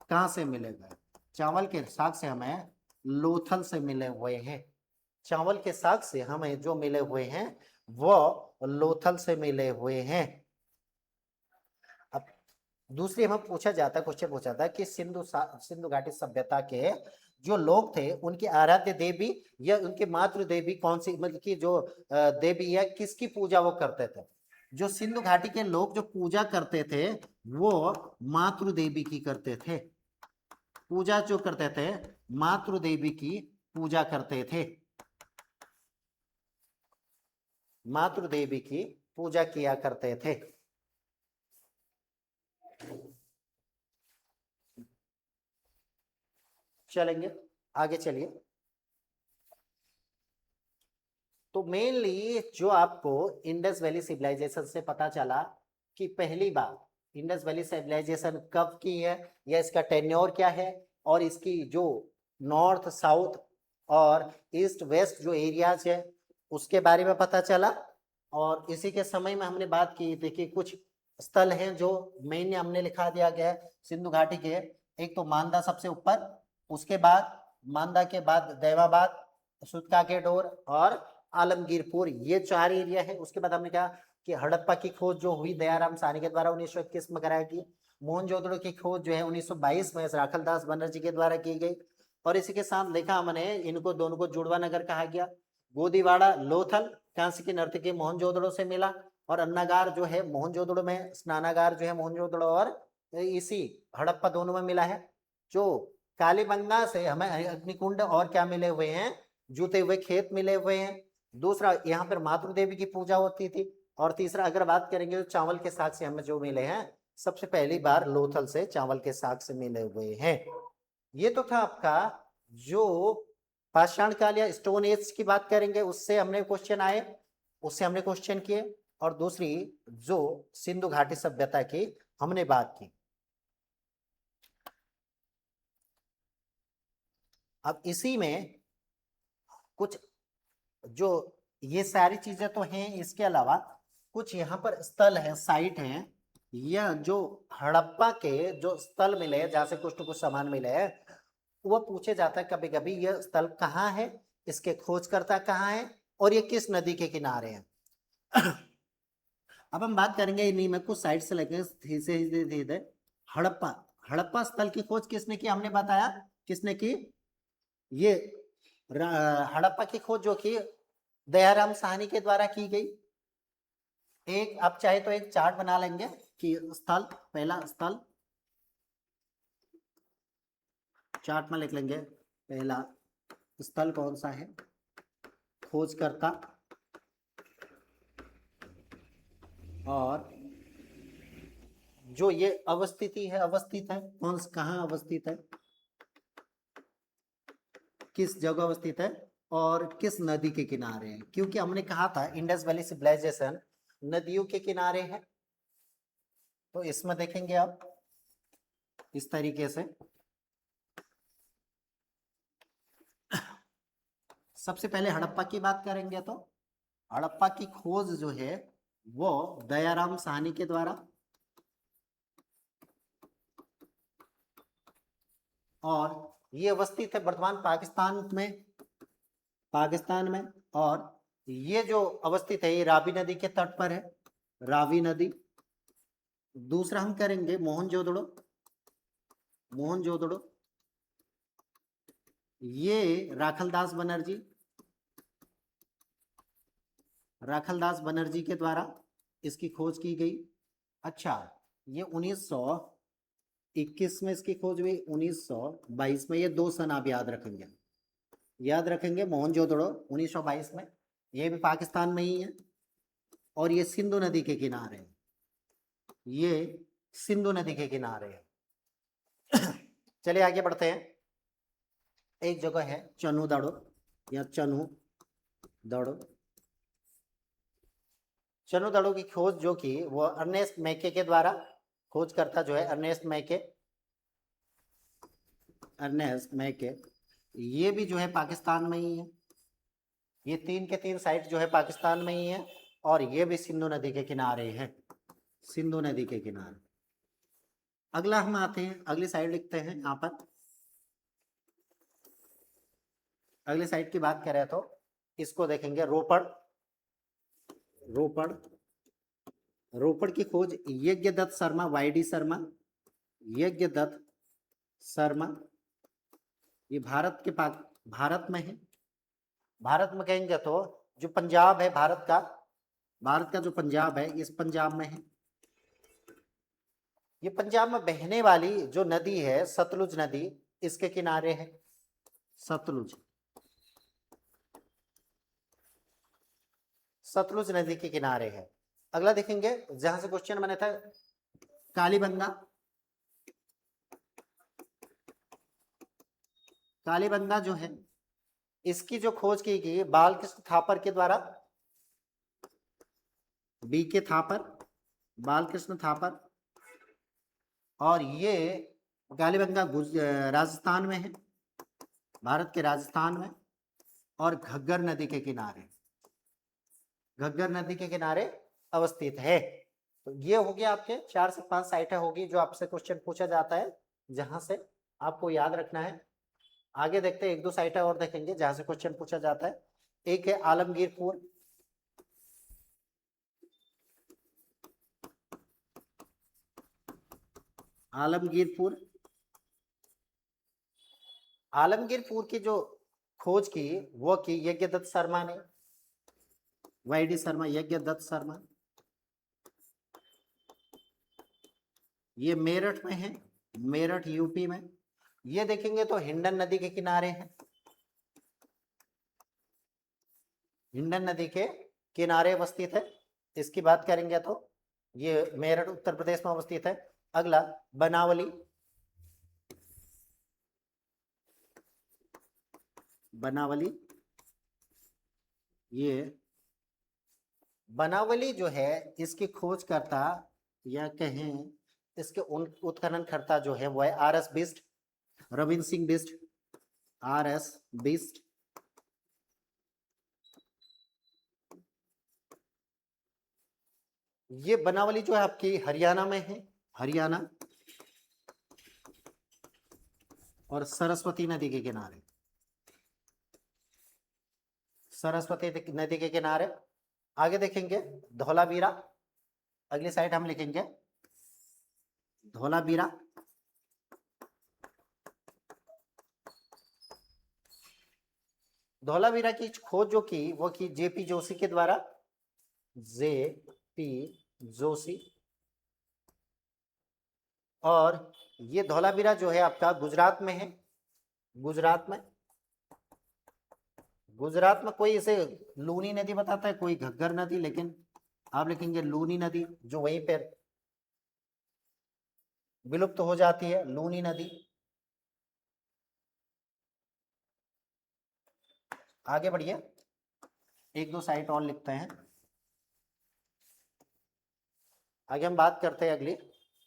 कहां से मिलेगा? चावल के साग से हमें लोथल से मिले हुए हैं। चावल के साग से हमें जो मिले हुए हैं वो लोथल से मिले हुए हैं। अब दूसरी हमें पूछा जाता है, क्वेश्चन पूछा जाता है कि सिंधु घाटी सभ्यता के जो लोग थे उनकी आराध्य देवी या उनकी मातृ देवी कौन सी, मतलब कि जो देवी है किसकी पूजा वो करते थे? जो सिंधु घाटी के लोग जो पूजा करते थे वो मातृ देवी की करते थे। पूजा जो करते थे मातृ देवी की पूजा करते थे, मातृ देवी की पूजा किया करते थे। चलेंगे आगे, चलिए। तो मेनली जो आपको इंडस वैली सिविलाइजेशन से पता चला कि पहली बार इंडस वैली सिविलाइजेशन कब की है या इसका टेन्योर क्या है, और इसकी जो नॉर्थ साउथ और ईस्ट वेस्ट जो एरियाज है उसके बारे में पता चला। और इसी के समय में हमने बात की थी कि कुछ स्थल हैं जो मेन हमने लिखा दिया गया है सिंधु घाटी के। एक तो मांदा सबसे ऊपर, उसके बाद मांदा के बाद देवाबाद, सुतका के डोर और आलमगीरपुर, ये 4 एरिया है। उसके बाद हमने कहा कि हड़प्पा की खोज जो हुई दयाराम साहनी के द्वारा 1921 में कराई गई। मोहनजोदड़ो की खोज जो है 1922 में राखलदास बनर्जी के द्वारा की गई। और इसी के साथ देखा हमने इनको दोनों को जुड़वा नगर कहा गया। गोदीवाड़ा लोथल कांस्य की नर्तकी मोहनजोदड़ो से मिला, और अन्नागार जो है मोहनजोदड़ो में, स्नानागार जो है मोहनजोदड़ो और इसी हड़प्पा दोनों में मिला है। जो कालीबंगा से हमें अग्निकुंड और क्या मिले हुए हैं? जूते हुए खेत मिले हुए हैं। दूसरा यहाँ पर मातृ देवी की पूजा होती थी। और तीसरा अगर बात करेंगे तो चावल के साग से हमें जो मिले हैं, सबसे पहली बार लोथल से चावल के साग से मिले हुए हैं। ये तो था आपका जो पाषाण काल या स्टोन एज की बात करेंगे उससे हमने क्वेश्चन आए, उससे हमने क्वेश्चन किए। और दूसरी जो सिंधु घाटी सभ्यता की हमने बात की। अब इसी में कुछ जो ये सारी चीजें तो हैं, इसके अलावा कुछ यहाँ पर स्थल है, साइट है, यह जो हड़प्पा के जो स्थल मिले जहां से कुछ न कुछ सामान मिले हैं वो पूछे जाता है कभी कभी यह स्थल कहाँ है, इसके खोजकर्ता कहाँ है और ये किस नदी के किनारे है। अब हम बात करेंगे इन्हीं में कुछ साइट से लेकर सीधे हड़प्पा। हड़प्पा स्थल की खोज किसने की? हमने बताया किसने की। ये हड़प्पा की खोज जो की दयाराम साहनी के द्वारा की गई। एक आप चाहे तो एक चार्ट बना लेंगे कि स्थल, पहला स्थल चार्ट में लिख लेंगे, पहला स्थल कौन सा है, खोजकर्ता और जो ये अवस्थिति है, अवस्थित है कौन, कहाँ अवस्थित है, किस जगह अवस्थित है और किस नदी के किनारे है, क्योंकि हमने कहा था इंडस वैली सिविलाइजेशन नदियों के किनारे है। तो इसमें देखेंगे आप इस तरीके से, सबसे पहले हड़प्पा की बात करेंगे तो हड़प्पा की खोज जो है वो दयाराम साहनी के द्वारा, और ये अवस्थित है वर्तमान पाकिस्तान में, और ये जो अवस्थित है ये रावी नदी के तट पर है, रावी नदी। दूसरा हम करेंगे मोहनजोदड़ो, मोहनजोदड़ो ये राखलदास बनर्जी के द्वारा इसकी खोज की गई। अच्छा, ये 1921 में इसकी खोज हुई, 1922 में, ये दो सन आप याद रखेंगे। मोहनजोदड़ो 1922 में, ये भी पाकिस्तान में ही है, और ये सिंधु नदी के किनारे है, ये सिंधु नदी के किनारे है। चलिए आगे बढ़ते हैं। एक जगह है चनुदड़ो या चनुदड़ो की खोज जो की वो अर्नेस्ट मैके के द्वारा, खोजकर्ता जो है अर्नेस्ट मैके, ये भी जो है पाकिस्तान में ही है, ये तीन के तीन साइट जो है पाकिस्तान में ही है, और ये भी सिंधु नदी के किनारे है, सिंधु नदी के किनारे। अगला हम आते हैं, अगली साइड लिखते हैं यहाँ पर, अगली साइड की बात करें तो इसको देखेंगे रोपड़ की खोज यज्ञदत्त शर्मा, YD शर्मा, यज्ञदत्त शर्मा, ये भारत में है। भारत में कहेंगे तो जो पंजाब है भारत का जो पंजाब है, इस पंजाब में है। ये पंजाब में बहने वाली जो नदी है सतलुज नदी, इसके किनारे है, सतलुज नदी के किनारे है। अगला देखेंगे जहां से क्वेश्चन बना था, कालीबंगा जो है इसकी जो खोज की गई बालकृष्ण थापर के द्वारा, BK थापर, बालकृष्ण थापर, और ये कालीबंगा राजस्थान में है, भारत के राजस्थान में, और घग्गर नदी के किनारे अवस्थित है। तो ये हो गया आपके 4 से 5 साइटें होगी जो आपसे क्वेश्चन पूछा जाता है, जहां से आपको याद रखना है। आगे देखते हैं, एक दो साइटें और देखेंगे जहां से क्वेश्चन पूछा जाता है। एक है आलमगीरपुर, आलमगीरपुर की जो खोज की वो की यज्ञदत्त शर्मा ने, YD शर्मा, यज्ञदत्त शर्मा। ये मेरठ में है, मेरठ यूपी में। ये देखेंगे तो हिंडन नदी के किनारे है, हिंडन नदी के किनारे अवस्थित है। इसकी बात करेंगे तो ये मेरठ उत्तर प्रदेश में अवस्थित है। अगला बनावली, ये बनावली जो है इसकी खोजकर्ता या कहें इसके उत्खनन करता जो है वो है RS बिष्ट, रविंद्र सिंह बिष्ट, RS बिष्ट। ये बनावली जो है आपकी हरियाणा में है, हरियाणा, और सरस्वती नदी के किनारे, सरस्वती नदी के किनारे। आगे देखेंगे धौलावीरा, अगली साइड हम लिखेंगे धौलावीरा। धौलावीरा की खोज जो की वो की जेपी जोशी के द्वारा, जेपी जोशी। और ये धौलावीरा जो है आपका गुजरात में है, गुजरात में। गुजरात में कोई इसे लूनी नदी बताता है, कोई घग्गर नदी, लेकिन आप लिखेंगे लूनी नदी, जो वहीं पर विलुप्त हो जाती है, लूनी नदी। आगे बढ़िए, एक दो साइट और लिखते हैं। आगे हम बात करते हैं अगली,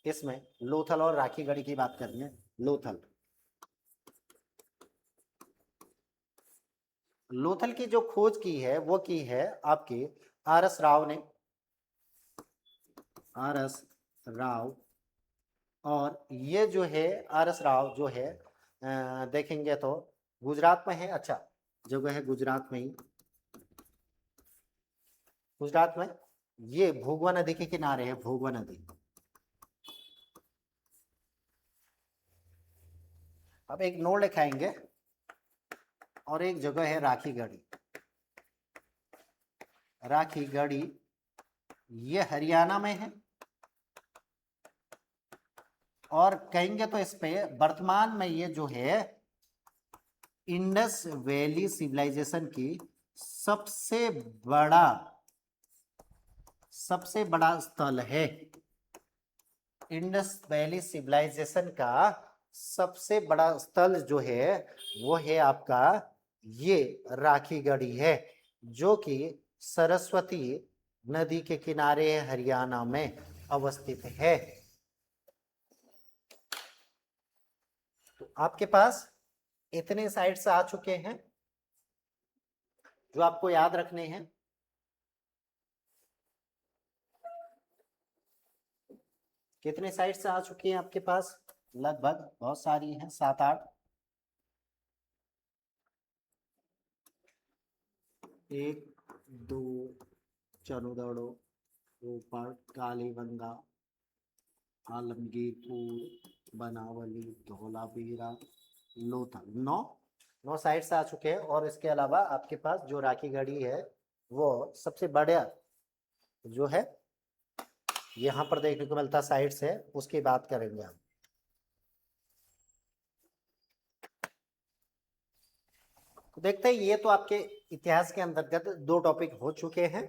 इसमें लोथल और राखीगढ़ी की बात करनी है। लोथल, लोथल की जो खोज की है वो की है आपकी आर एस राव ने, आर एस राव। और ये जो है आर एस राव जो है देखेंगे तो गुजरात में है। अच्छा, जगह है गुजरात में ही, गुजरात में। ये भोगवा नदी के किनारे है, भोगवा नदी। अब एक नोट लिखाएंगे, और एक जगह है राखीगढ़ी, राखीगढ़ी ये हरियाणा में है। और कहेंगे तो इस पे वर्तमान में ये जो है इंडस वैली सिविलाइजेशन की सबसे बड़ा स्थल है। इंडस वैली सिविलाइजेशन का सबसे बड़ा स्थल जो है वो है आपका ये राखीगढ़ी है, जो कि सरस्वती नदी के किनारे हरियाणा में अवस्थित है। तो आपके पास इतने साइट्स आ चुके हैं जो आपको याद रखने हैं। कितने साइट्स आ चुकी हैं आपके पास? लगभग बहुत सारी हैं, 7-8। एक, दो, चनोदड़ो, रोपड़, कालीबंगा, आलमगीरपुर, बनावली, धौलावीरा, लोथल। 9 साइट्स आ चुके हैं। और इसके अलावा आपके पास जो राखीगढ़ी है वो सबसे बड़ा जो है यहाँ पर देखने को मिलता साइट्स है, उसकी बात करेंगे हम। तो देखते हैं, ये तो आपके इतिहास के अंतर्गत 2 टॉपिक हो चुके हैं।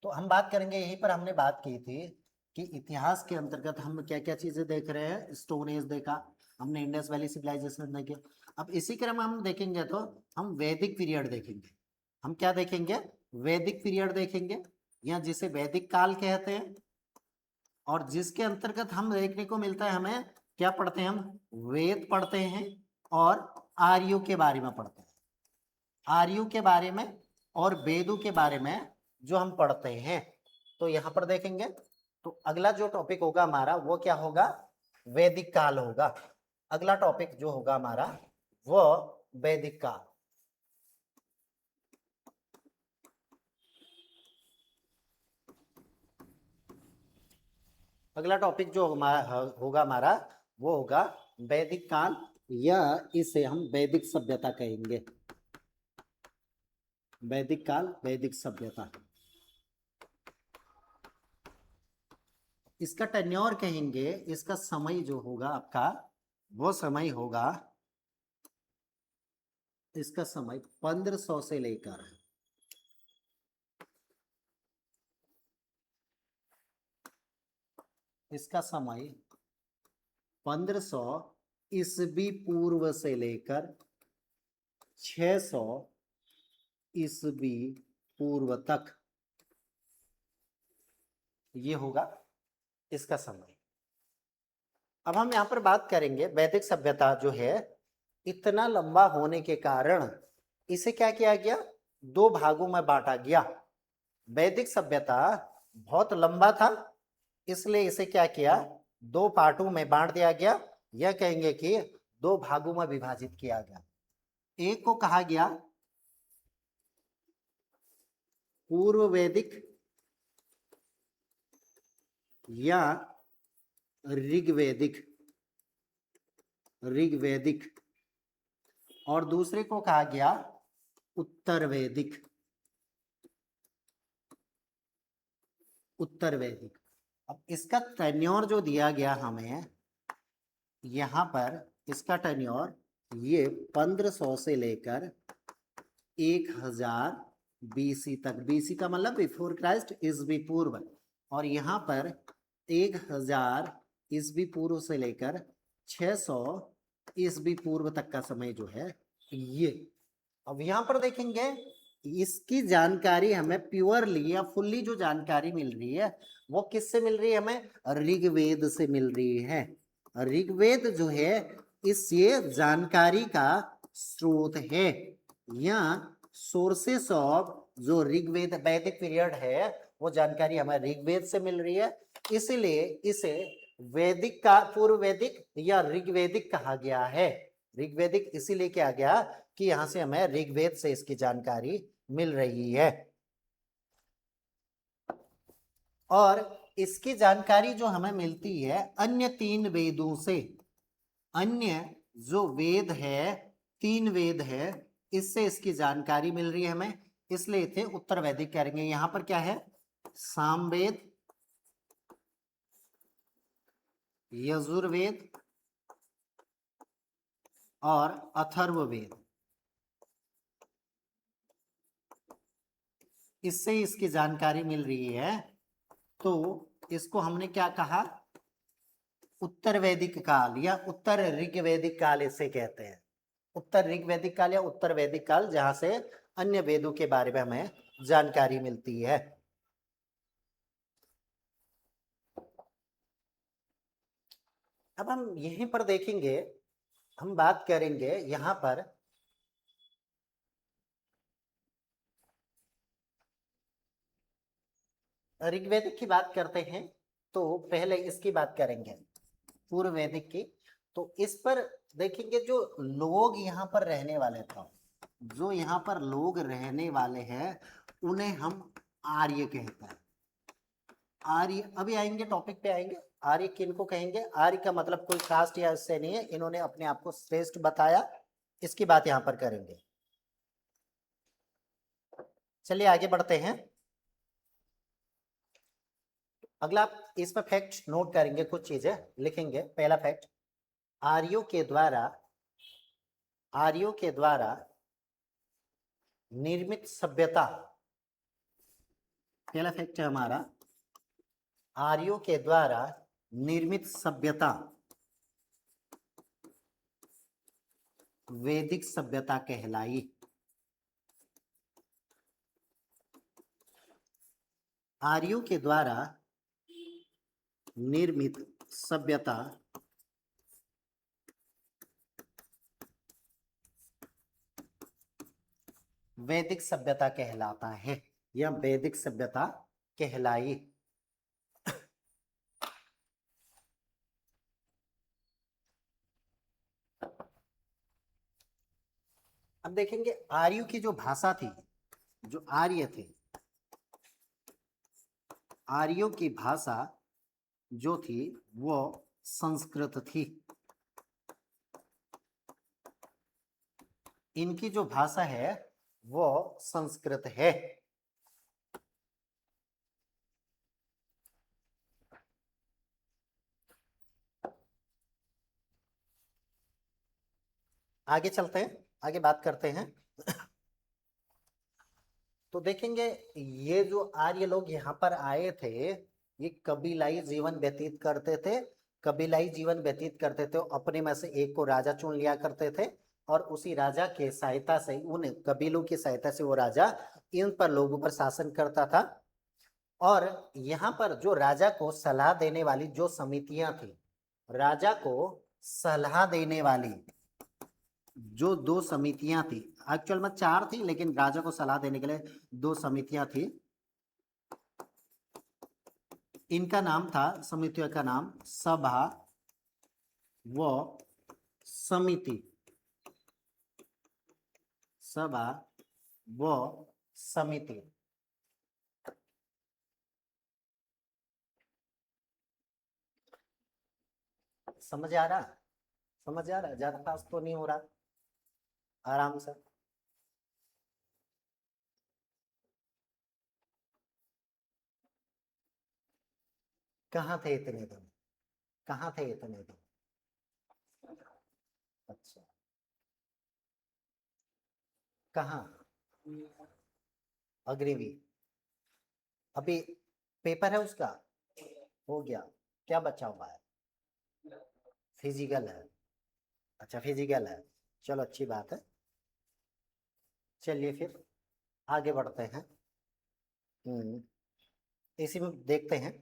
तो हम बात करेंगे, यहीं पर हमने बात की थी कि इतिहास के अंतर्गत हम क्या क्या चीजें देख रहे हैं। स्टोन एज देखा हमने, इंडस वैली सिविलाइजेशन देखे। अब इसी क्रम में हम देखेंगे तो हम वैदिक पीरियड देखेंगे। हम क्या देखेंगे? वैदिक पीरियड देखेंगे, या जिसे वैदिक काल कहते हैं। और जिसके अंतर्गत हम देखने को मिलता है, हमें क्या पढ़ते हैं? हम वेद पढ़ते हैं और आर्यों के बारे में पढ़ते हैं। आर्यों के बारे में और वेदों के बारे में जो हम पढ़ते हैं, तो यहां पर देखेंगे। तो अगला जो टॉपिक होगा हमारा वो क्या होगा? वैदिक काल होगा। अगला टॉपिक जो होगा हमारा वो वैदिक काल। अगला टॉपिक जो होगा हमारा वो होगा वैदिक काल, या इसे हम वैदिक सभ्यता कहेंगे। वैदिक काल, वैदिक सभ्यता। इसका टेन्योर कहेंगे, इसका समय जो होगा आपका वो समय होगा, इसका समय 1500 से लेकर 1500 ईसवी पूर्व से लेकर 600 ईसवी पूर्व तक ये होगा इसका समय। अब हम यहां पर बात करेंगे, वैदिक सभ्यता जो है इतना लंबा होने के कारण इसे क्या किया गया? 2 भागों में बांटा गया। वैदिक सभ्यता बहुत लंबा था, इसलिए इसे क्या किया? 2 पार्टों में बांट दिया गया, यह कहेंगे कि 2 भागों में विभाजित किया गया। एक को कहा गया पूर्व वैदिक या ऋग्वैदिक, ऋग्वैदिक। और दूसरे को कहा गया उत्तर वैदिक, उत्तर वैदिक। अब इसका टेन्योर जो दिया गया हमें यहाँ पर, इसका टेन्योर ये 1500 से लेकर 1000 BC तक। BC का मतलब बिफोर क्राइस्ट, ईसवी पूर्व। और यहाँ पर 1000 ईसवी पूर्व से लेकर 600 ईसवी पूर्व तक का समय जो है ये। अब यहाँ पर देखेंगे इसकी जानकारी हमें प्योरली या फुल्ली जो जानकारी मिल रही है वो किससे मिल रही है? हमें ऋग्वेद से मिल रही है। ऋग्वेद जो है इस ये जानकारी का स्रोत है, या सोर्सेस ऑफ जो ऋग्वेद वैदिक पीरियड है वो जानकारी हमें ऋग्वेद से मिल रही है। इसलिए इसे वैदिक का पूर्व वैदिक या ऋग्वेदिक कहा गया है। ऋग्वेदिक इसीलिए किया गया कि यहां से हमें ऋग्वेद से इसकी जानकारी मिल रही है। और इसकी जानकारी जो हमें मिलती है अन्य 3 वेदों से। अन्य जो वेद है, 3 वेद है, इससे इसकी जानकारी मिल रही है हमें, इसलिए इसे उत्तर वैदिक करेंगे। यहां पर क्या है? सामवेद, यजुर्वेद और अथर्ववेद, इससे इसकी जानकारी मिल रही है। तो इसको हमने क्या कहा? उत्तर वैदिक काल या उत्तर ऋग्वैदिक काल इसे कहते हैं। उत्तर ऋग्वैदिक काल या उत्तर वैदिक काल, जहां से अन्य वेदों के बारे में हमें जानकारी मिलती है। अब हम यहीं पर देखेंगे, हम बात करेंगे यहां पर ऋग्वैदिक की बात करते हैं तो पहले इसकी बात करेंगे पूर्व वैदिक की। तो इस पर देखेंगे जो लोग यहाँ पर रहने वाले थे, जो यहाँ पर लोग रहने वाले हैं उन्हें हम आर्य कहते हैं। आर्य, अभी आएंगे टॉपिक पे आएंगे। आर्य किनको कहेंगे? आर्य का मतलब कोई कास्ट या इससे नहीं है, इन्होंने अपने आप को श्रेष्ठ बताया, इसकी बात यहाँ पर करेंगे। चलिए आगे बढ़ते हैं। अगला इस पर फैक्ट नोट करेंगे, कुछ चीजें लिखेंगे। पहला फैक्ट, आर्यों के द्वारा, आर्यों के द्वारा निर्मित सभ्यता। पहला फैक्ट है हमारा, आर्यों के द्वारा निर्मित सभ्यता वैदिक सभ्यता कहलाई। आर्यों के द्वारा निर्मित सभ्यता वैदिक सभ्यता कहलाता है, या वैदिक सभ्यता कहलाई। अब देखेंगे आर्यों की जो भाषा थी, जो आर्य थे, आर्यों की भाषा जो थी वो संस्कृत थी। इनकी जो भाषा है वो संस्कृत है। आगे चलते हैं, आगे बात करते हैं। तो देखेंगे ये जो आर्य लोग यहाँ पर आए थे ये कबीलाई जीवन व्यतीत करते थे। कबीलाई जीवन व्यतीत करते थे, अपने में से एक को राजा चुन लिया करते थे, और उसी राजा के सहायता से, उन कबीलों की सहायता से वो राजा इन पर लोगों पर शासन करता था। और यहाँ पर जो राजा को सलाह देने वाली जो समितियां थी, राजा को सलाह देने वाली जो 2 समितियां थी, एक्चुअल में 4 थी, लेकिन राजा को सलाह देने के लिए 2 समितियां थी। इनका नाम था, समितियों का नाम सभा व समिति। सभा व समिति। समझ आ रहा? समझ आ रहा? ज्यादा फास्ट तो नहीं हो रहा, आराम से। कहाँ थे इतने दिन? कहाँ थे इतने दिन? अच्छा, कहाँ? अग्निवीर। अभी पेपर है उसका? हो गया। क्या बचा हुआ है? फिजिकल है। अच्छा, फिजिकल है। चलो, अच्छी बात है। चलिए फिर आगे बढ़ते हैं। इसी में देखते हैं।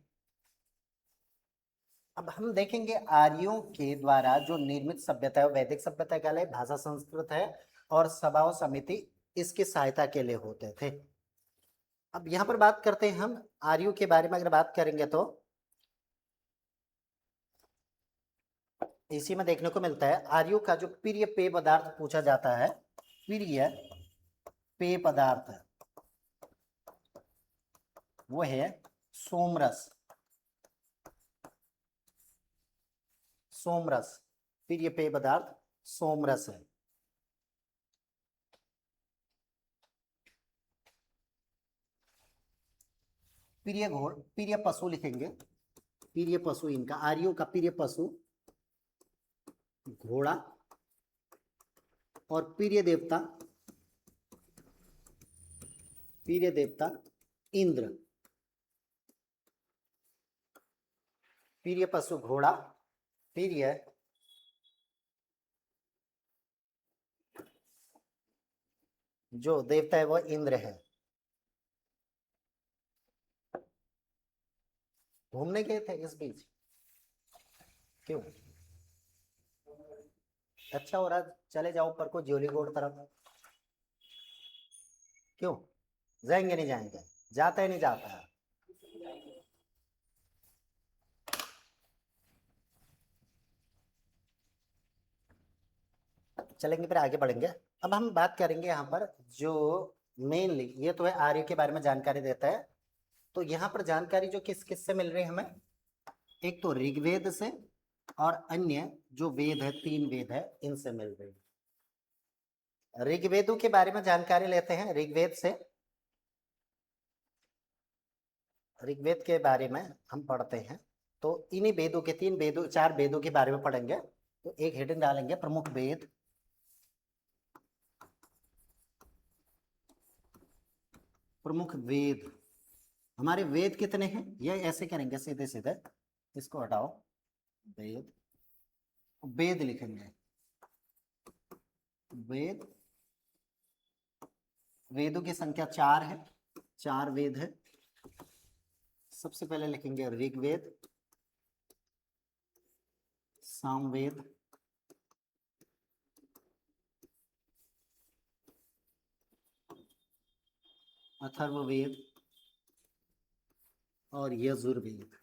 अब हम देखेंगे आर्यों के द्वारा जो निर्मित सभ्यता है, वैदिक सभ्यता कहलाए, भाषा संस्कृत है, और सभा और समिति इसकी सहायता के लिए होते थे। अब यहाँ पर बात करते हैं हम आर्यों के बारे में। अगर बात करेंगे तो इसी में देखने को मिलता है आर्यों का जो प्रिय पेय पदार्थ पूछा जाता है। प्रिय पेय पदार्थ वो है सोमरस। सोमरस प्रिय पेय पदार्थ सोमरस है। प्रिय घोड़, प्रिय पशु लिखेंगे। प्रिय पशु इनका, आर्यों का प्रिय पशु घोड़ा, और प्रिय देवता, प्रिय देवता इंद्र। प्रिय पशु घोड़ा, प्रिय जो देवता है वह इंद्र है। घूमने गए थे इस बीच? क्यों? अच्छा हो रहा, चले जाओ ऊपर को ज्योलीगोड़ तरफ। क्यों जाएंगे? नहीं जाएंगे? जाता है नहीं जाता है? चलेंगे, फिर आगे बढ़ेंगे। अब हम बात करेंगे यहाँ पर जो मेनली, ये तो है आर्य के बारे में जानकारी देता है। तो यहाँ पर जानकारी जो किस किस से मिल रही है हमें, एक तो ऋग्वेद से, और अन्य जो वेद है, 3 वेद है, इनसे मिल रही है। ऋग्वेदों के बारे में जानकारी लेते हैं। ऋग्वेद से, ऋग्वेद के बारे में हम पढ़ते हैं। तो इन्हीं वेदों के, 3 वेदों, 4 वेदों के बारे में पढ़ेंगे। तो एक हेडिंग डालेंगे, प्रमुख वेद। प्रमुख वेद। हमारे वेद कितने हैं, ये ऐसे करेंगे सीधे सीधे। इसको हटाओ, वेद, वेद लिखेंगे। वेद, वेदों की संख्या 4 है। 4 वेद है। सबसे पहले लिखेंगे ऋग्वेद, सामवेद, अथर्ववेद, और यजुर्वेद।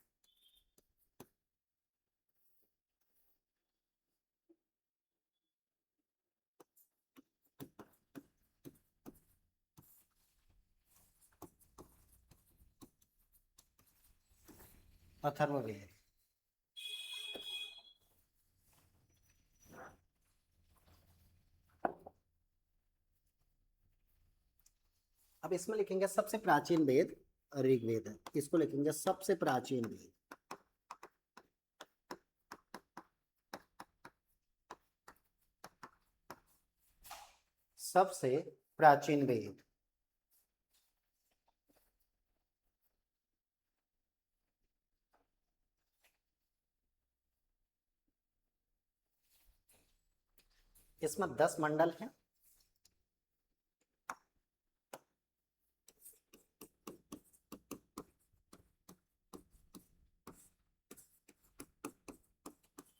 अथर्ववेद। अब इसमें लिखेंगे सबसे प्राचीन वेद ऋग्वेद है। इसको लिखेंगे सबसे प्राचीन वेद। सबसे प्राचीन वेद। इसमें 10 मंडल हैं।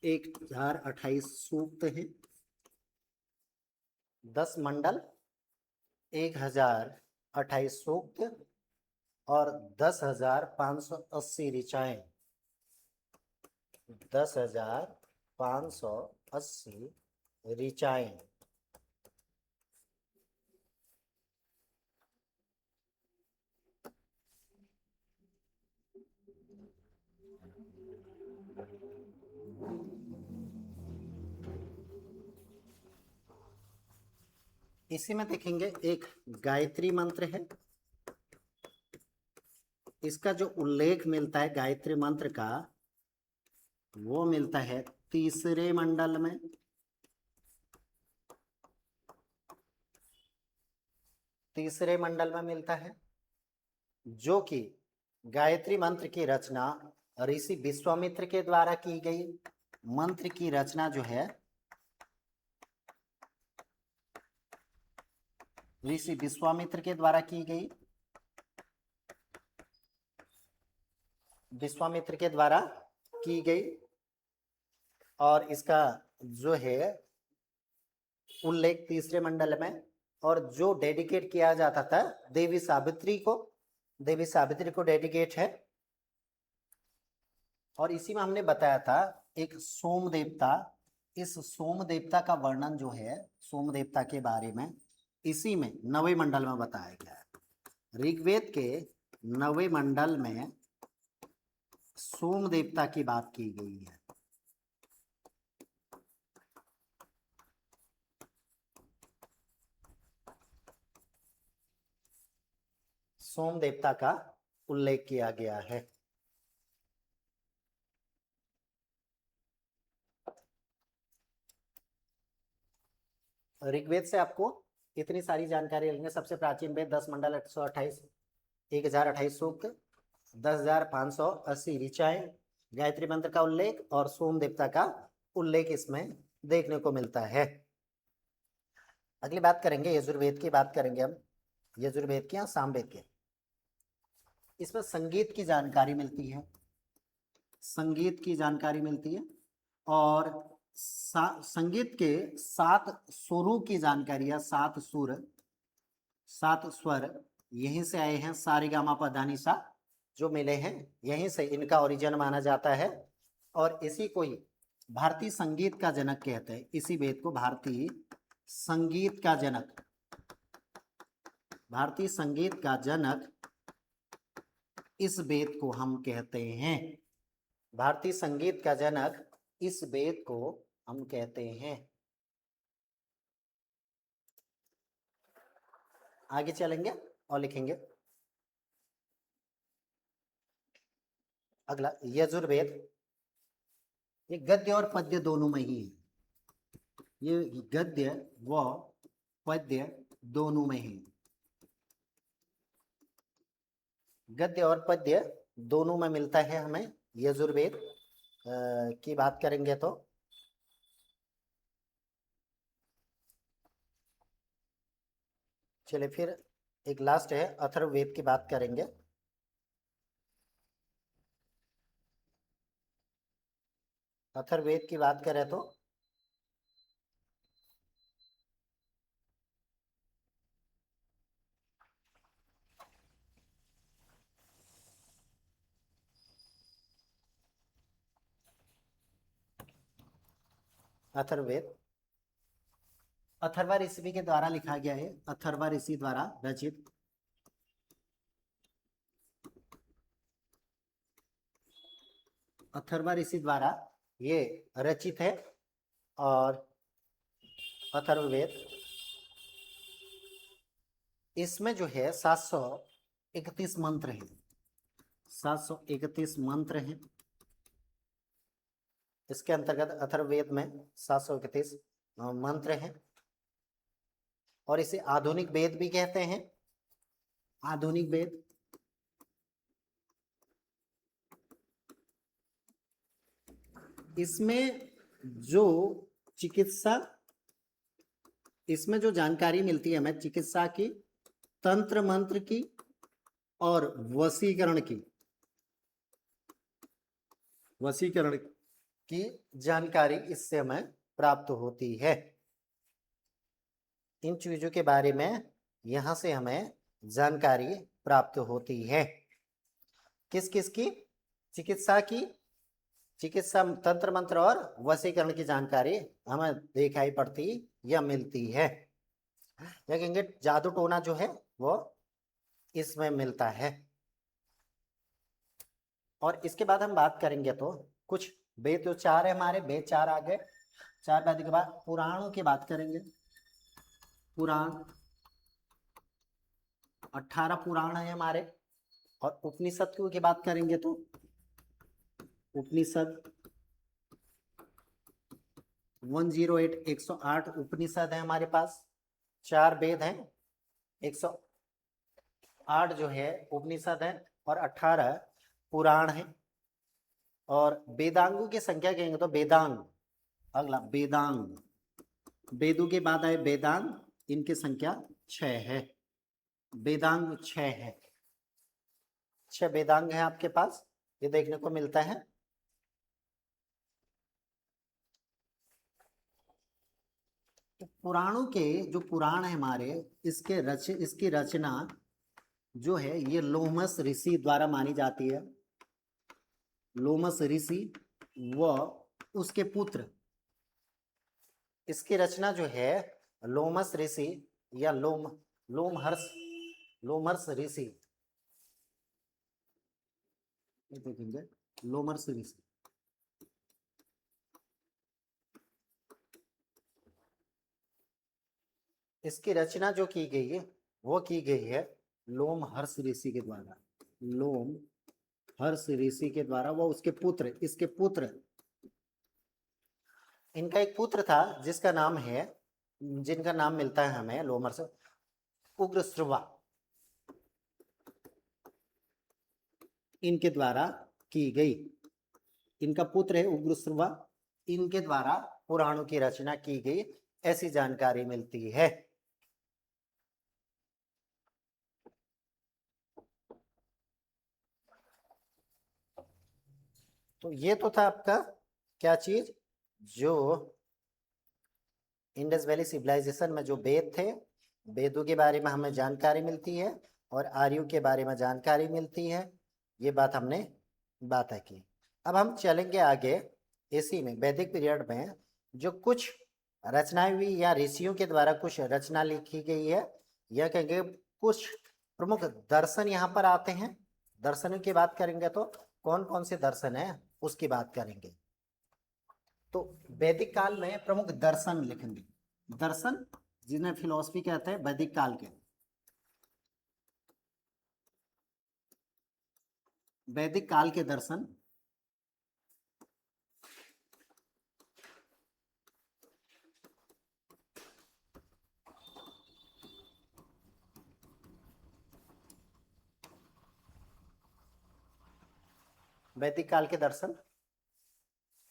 एक 1028 सूक्त हैं। 10 मंडल, 1028 सूक्त, और 10,580 ऋचाएं। 10,580 ऋचाएं। इसी में देखेंगे एक गायत्री मंत्र है, इसका जो उल्लेख मिलता है गायत्री मंत्र का, वो मिलता है तीसरे मंडल में। तीसरे मंडल में मिलता है, जो कि गायत्री मंत्र की रचना ऋषि विश्वामित्र के द्वारा की गई। मंत्र की रचना जो है ऋषि विश्वामित्र के द्वारा की गई, विश्वामित्र के द्वारा की गई। और इसका जो है उल्लेख तीसरे मंडल में, और जो डेडिकेट किया जाता था देवी सावित्री को, देवी सावित्री को डेडिकेट है। और इसी में हमने बताया था एक सोम देवता, इस सोम देवता का वर्णन जो है सोम देवता के बारे में इसी में 9वें मंडल में बताया गया है। ऋग्वेद के 9वें मंडल में सोम देवता की बात की गई है। सोम देवता का उल्लेख किया गया है। ऋग्वेद से आपको इतनी सारी जानकारी लेंगे। सबसे प्राचीन वेद 10 मंडल 828 1028 सूक्त 10,580 ऋचाएं, गायत्री मंत्र का उल्लेख और सोम देवता का उल्लेख इसमें देखने को मिलता है। अगली बात करेंगे यजुर्वेद की, बात करेंगे हम यजुर्वेद की या सामवेद की। इसमें संगीत की जानकारी मिलती है, संगीत की जानकारी मिलती है, और संगीत के 7 स्वरों की जानकारी है। 7 सुर, 7 स्वर यहीं से आए हैं। सारेगामा पधानी सा जो मिले हैं यहीं से इनका ओरिजिन माना जाता है। और इसी को ही भारतीय संगीत का जनक कहते हैं। इसी वेद को भारतीय संगीत का जनक, भारतीय संगीत का जनक इस वेद को हम कहते हैं। भारतीय संगीत का जनक इस वेद को हम कहते हैं। आगे चलेंगे और लिखेंगे। अगला यजुर्वेद, ये गद्य और पद्य दोनों में ही है। ये गद्य व पद्य दोनों में ही, गद्य और पद्य दोनों में मिलता है हमें। यजुर्वेद की बात करेंगे तो चलिए फिर एक लास्ट है अथर्ववेद की बात करेंगे। अथर्ववेद की बात करें तो अथर्ववेद अथर्वा ऋषि के द्वारा लिखा गया है। अथर्वा ऋषि द्वारा रचित अथर्वा ऋषि द्वारा ये रचित है। और अथर्ववेद इसमें जो है 731 मंत्र हैं। 731 मंत्र हैं इसके अंतर्गत। अथर्ववेद में 731 मंत्र हैं, और इसे आधुनिक वेद भी कहते हैं। आधुनिक वेद इसमें जो चिकित्सा, इसमें जो जानकारी मिलती है हमें चिकित्सा की, तंत्र मंत्र की और वशीकरण की, वशीकरण की जानकारी इससे हमें प्राप्त होती है। इन चीजों के बारे में यहां से हमें जानकारी प्राप्त होती है। किस किस की? चिकित्सा की, चिकित्सा, तंत्र मंत्र और वशीकरण की जानकारी हमें दिखाई पड़ती या मिलती है। देखेंगे जादू टोना जो है वो इसमें मिलता है। और इसके बाद हम बात करेंगे तो कुछ वेद जो 4 है हमारे, वेद 4 आ गए। 4 वेद के बाद पुराणों की बात करेंगे। पुराण 18 पुराण है हमारे। और उपनिषद की बात करेंगे तो उपनिषद 108 108 उपनिषद है हमारे पास, 4 वेद हैं, 108 जो है उपनिषद है और 18 पुराण है। और वेदांगों की संख्या कहेंगे तो वेदांग, अगला वेदांग, वेदों के बाद आए वेदांग, इनकी संख्या 6 है, वेदांग 6 है, 6 वेदांग है आपके पास, ये देखने को मिलता है। तो पुराणों के जो पुराण है हमारे, इसकी रचना जो है ये लोमस ऋषि द्वारा मानी जाती है। लोमस ऋषि व उसके पुत्र, इसकी रचना जो है लोमस ऋषि या लोमहर्ष ऋषि, देखेंगे लोमहर्ष ऋषि, इसकी रचना जो की गई है वो की गई है लोमहर्ष ऋषि के द्वारा, लोमहर्ष ऋषि के द्वारा। वो उसके पुत्र, इसके पुत्र, इनका एक पुत्र था जिसका नाम है, जिनका नाम मिलता है हमें लोमहर्ष, उग्रश्रवा, इनके द्वारा की गई, इनका पुत्र है उग्रश्रवा, इनके द्वारा पुराणों की रचना की गई, ऐसी जानकारी मिलती है। तो ये तो था आपका क्या चीज, जो इंडस वैली सिविलाइजेशन में जो वेद थे, वेदों के बारे में हमें जानकारी मिलती है और आर्यों के बारे में जानकारी मिलती है, ये बात हमने बात है की। अब हम चलेंगे आगे, इसी में वैदिक पीरियड में जो कुछ रचनाएं हुई या ऋषियों के द्वारा कुछ रचना लिखी गई है, या कहेंगे कुछ प्रमुख दर्शन यहाँ पर आते हैं। दर्शनों की बात करेंगे तो कौन कौन से दर्शन है उसकी बात करेंगे। तो वैदिक काल में प्रमुख दर्शन लिखेंगे, दर्शन जिन्हें फिलोसफी कहते हैं वैदिक काल के, वैदिक काल के दर्शन। वैदिक काल के दर्शन,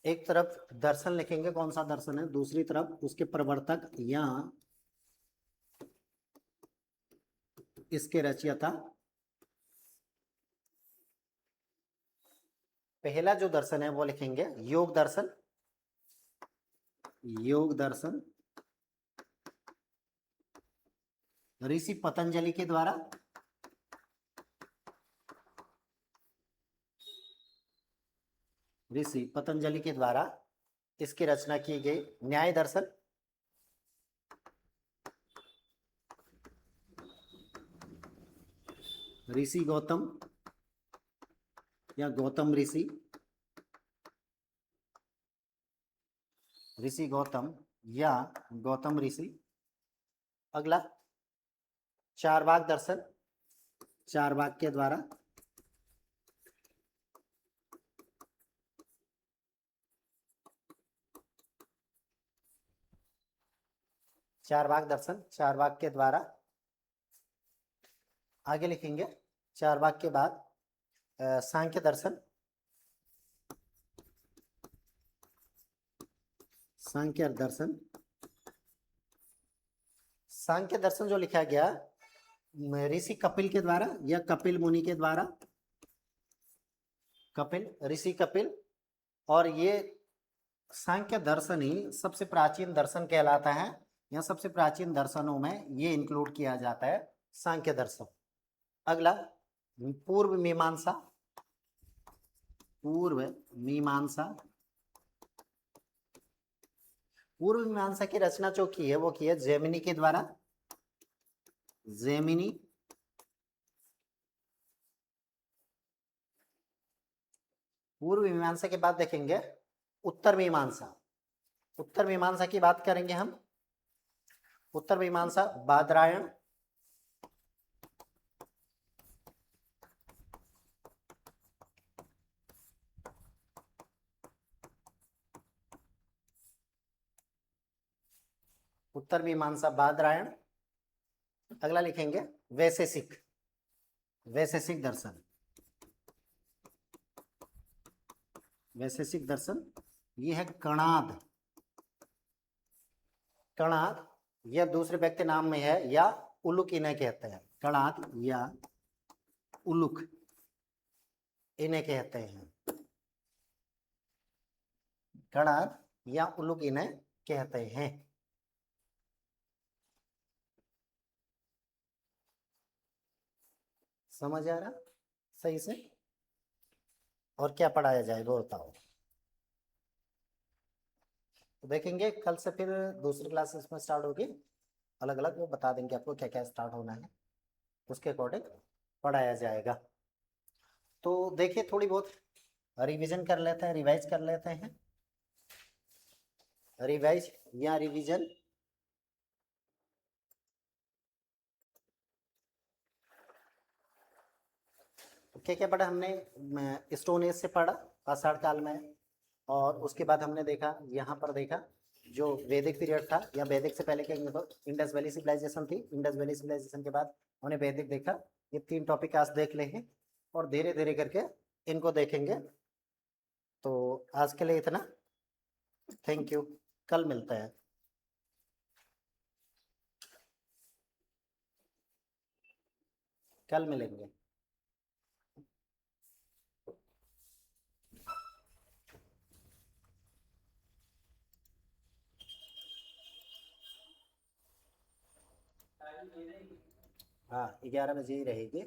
एक तरफ दर्शन लिखेंगे कौन सा दर्शन है, दूसरी तरफ उसके प्रवर्तक या इसके रचयिता। पहला जो दर्शन है वो लिखेंगे योग दर्शन, योग दर्शन ऋषि पतंजलि के द्वारा, ऋषि पतंजलि के द्वारा इसकी रचना की गई। न्याय दर्शन, ऋषि गौतम या गौतम ऋषि, ऋषि गौतम या गौतम ऋषि। अगला चारवाक दर्शन, चारवाक के द्वारा, चारवाक दर्शन, चारवाक के द्वारा। आगे लिखेंगे चारवाक के बाद सांख्य दर्शन, सांख्य दर्शन, सांख्य दर्शन जो लिखा गया ऋषि कपिल के द्वारा या कपिल मुनि के द्वारा, कपिल, ऋषि कपिल। और ये सांख्य दर्शन ही सबसे प्राचीन दर्शन कहलाता है, या सबसे प्राचीन दर्शनों में ये इंक्लूड किया जाता है सांख्य दर्शन। अगला पूर्व मीमांसा, पूर्व मीमांसा, पूर्व मीमांसा की रचना जो की है वो की है जैमिनी के द्वारा, जैमिनी। पूर्व मीमांसा के बाद देखेंगे उत्तर मीमांसा, उत्तर मीमांसा की बात करेंगे हम। उत्तर मीमांसा बादरायण, उत्तर मीमांसा बादरायण। अगला लिखेंगे वैशेषिक, वैशेषिक दर्शन, वैशेषिक दर्शन। ये है कणाद, कणाद यह दूसरे व्यक्ति नाम में है या उलुक इन्हें कहते हैं, कणाद या उलुक इन्हें कहते हैं, कणाद या उलुक इन्हें कहते हैं। समझ आ रहा सही से? और क्या पढ़ाया जाए वो बताओ। तो देखेंगे कल से फिर दूसरी क्लासेस में स्टार्ट होगी, अलग अलग वो बता देंगे आपको क्या क्या स्टार्ट होना है, उसके अकॉर्डिंग पढ़ाया जाएगा। तो देखिए थोड़ी बहुत रिवीजन कर लेते हैं, रिवाइज कर लेते हैं, रिवाइज या रिवीजन। क्या क्या पढ़ा हमने? स्टोन एज से पढ़ा आषाढ़ काल में, और उसके बाद हमने देखा यहाँ पर देखा जो वैदिक पीरियड था या वैदिक से पहले क्या तो इंडस वैली सिविलाइजेशन थी, इंडस वैली सिविलाइजेशन के बाद हमने वैदिक देखा। ये 3 टॉपिक आज देख ले हैं और धीरे धीरे करके इनको देखेंगे। तो आज के लिए इतना, थैंक यू, कल मिलता है। कल मिलेंगे। हाँ 11 बजे ही रहेगी।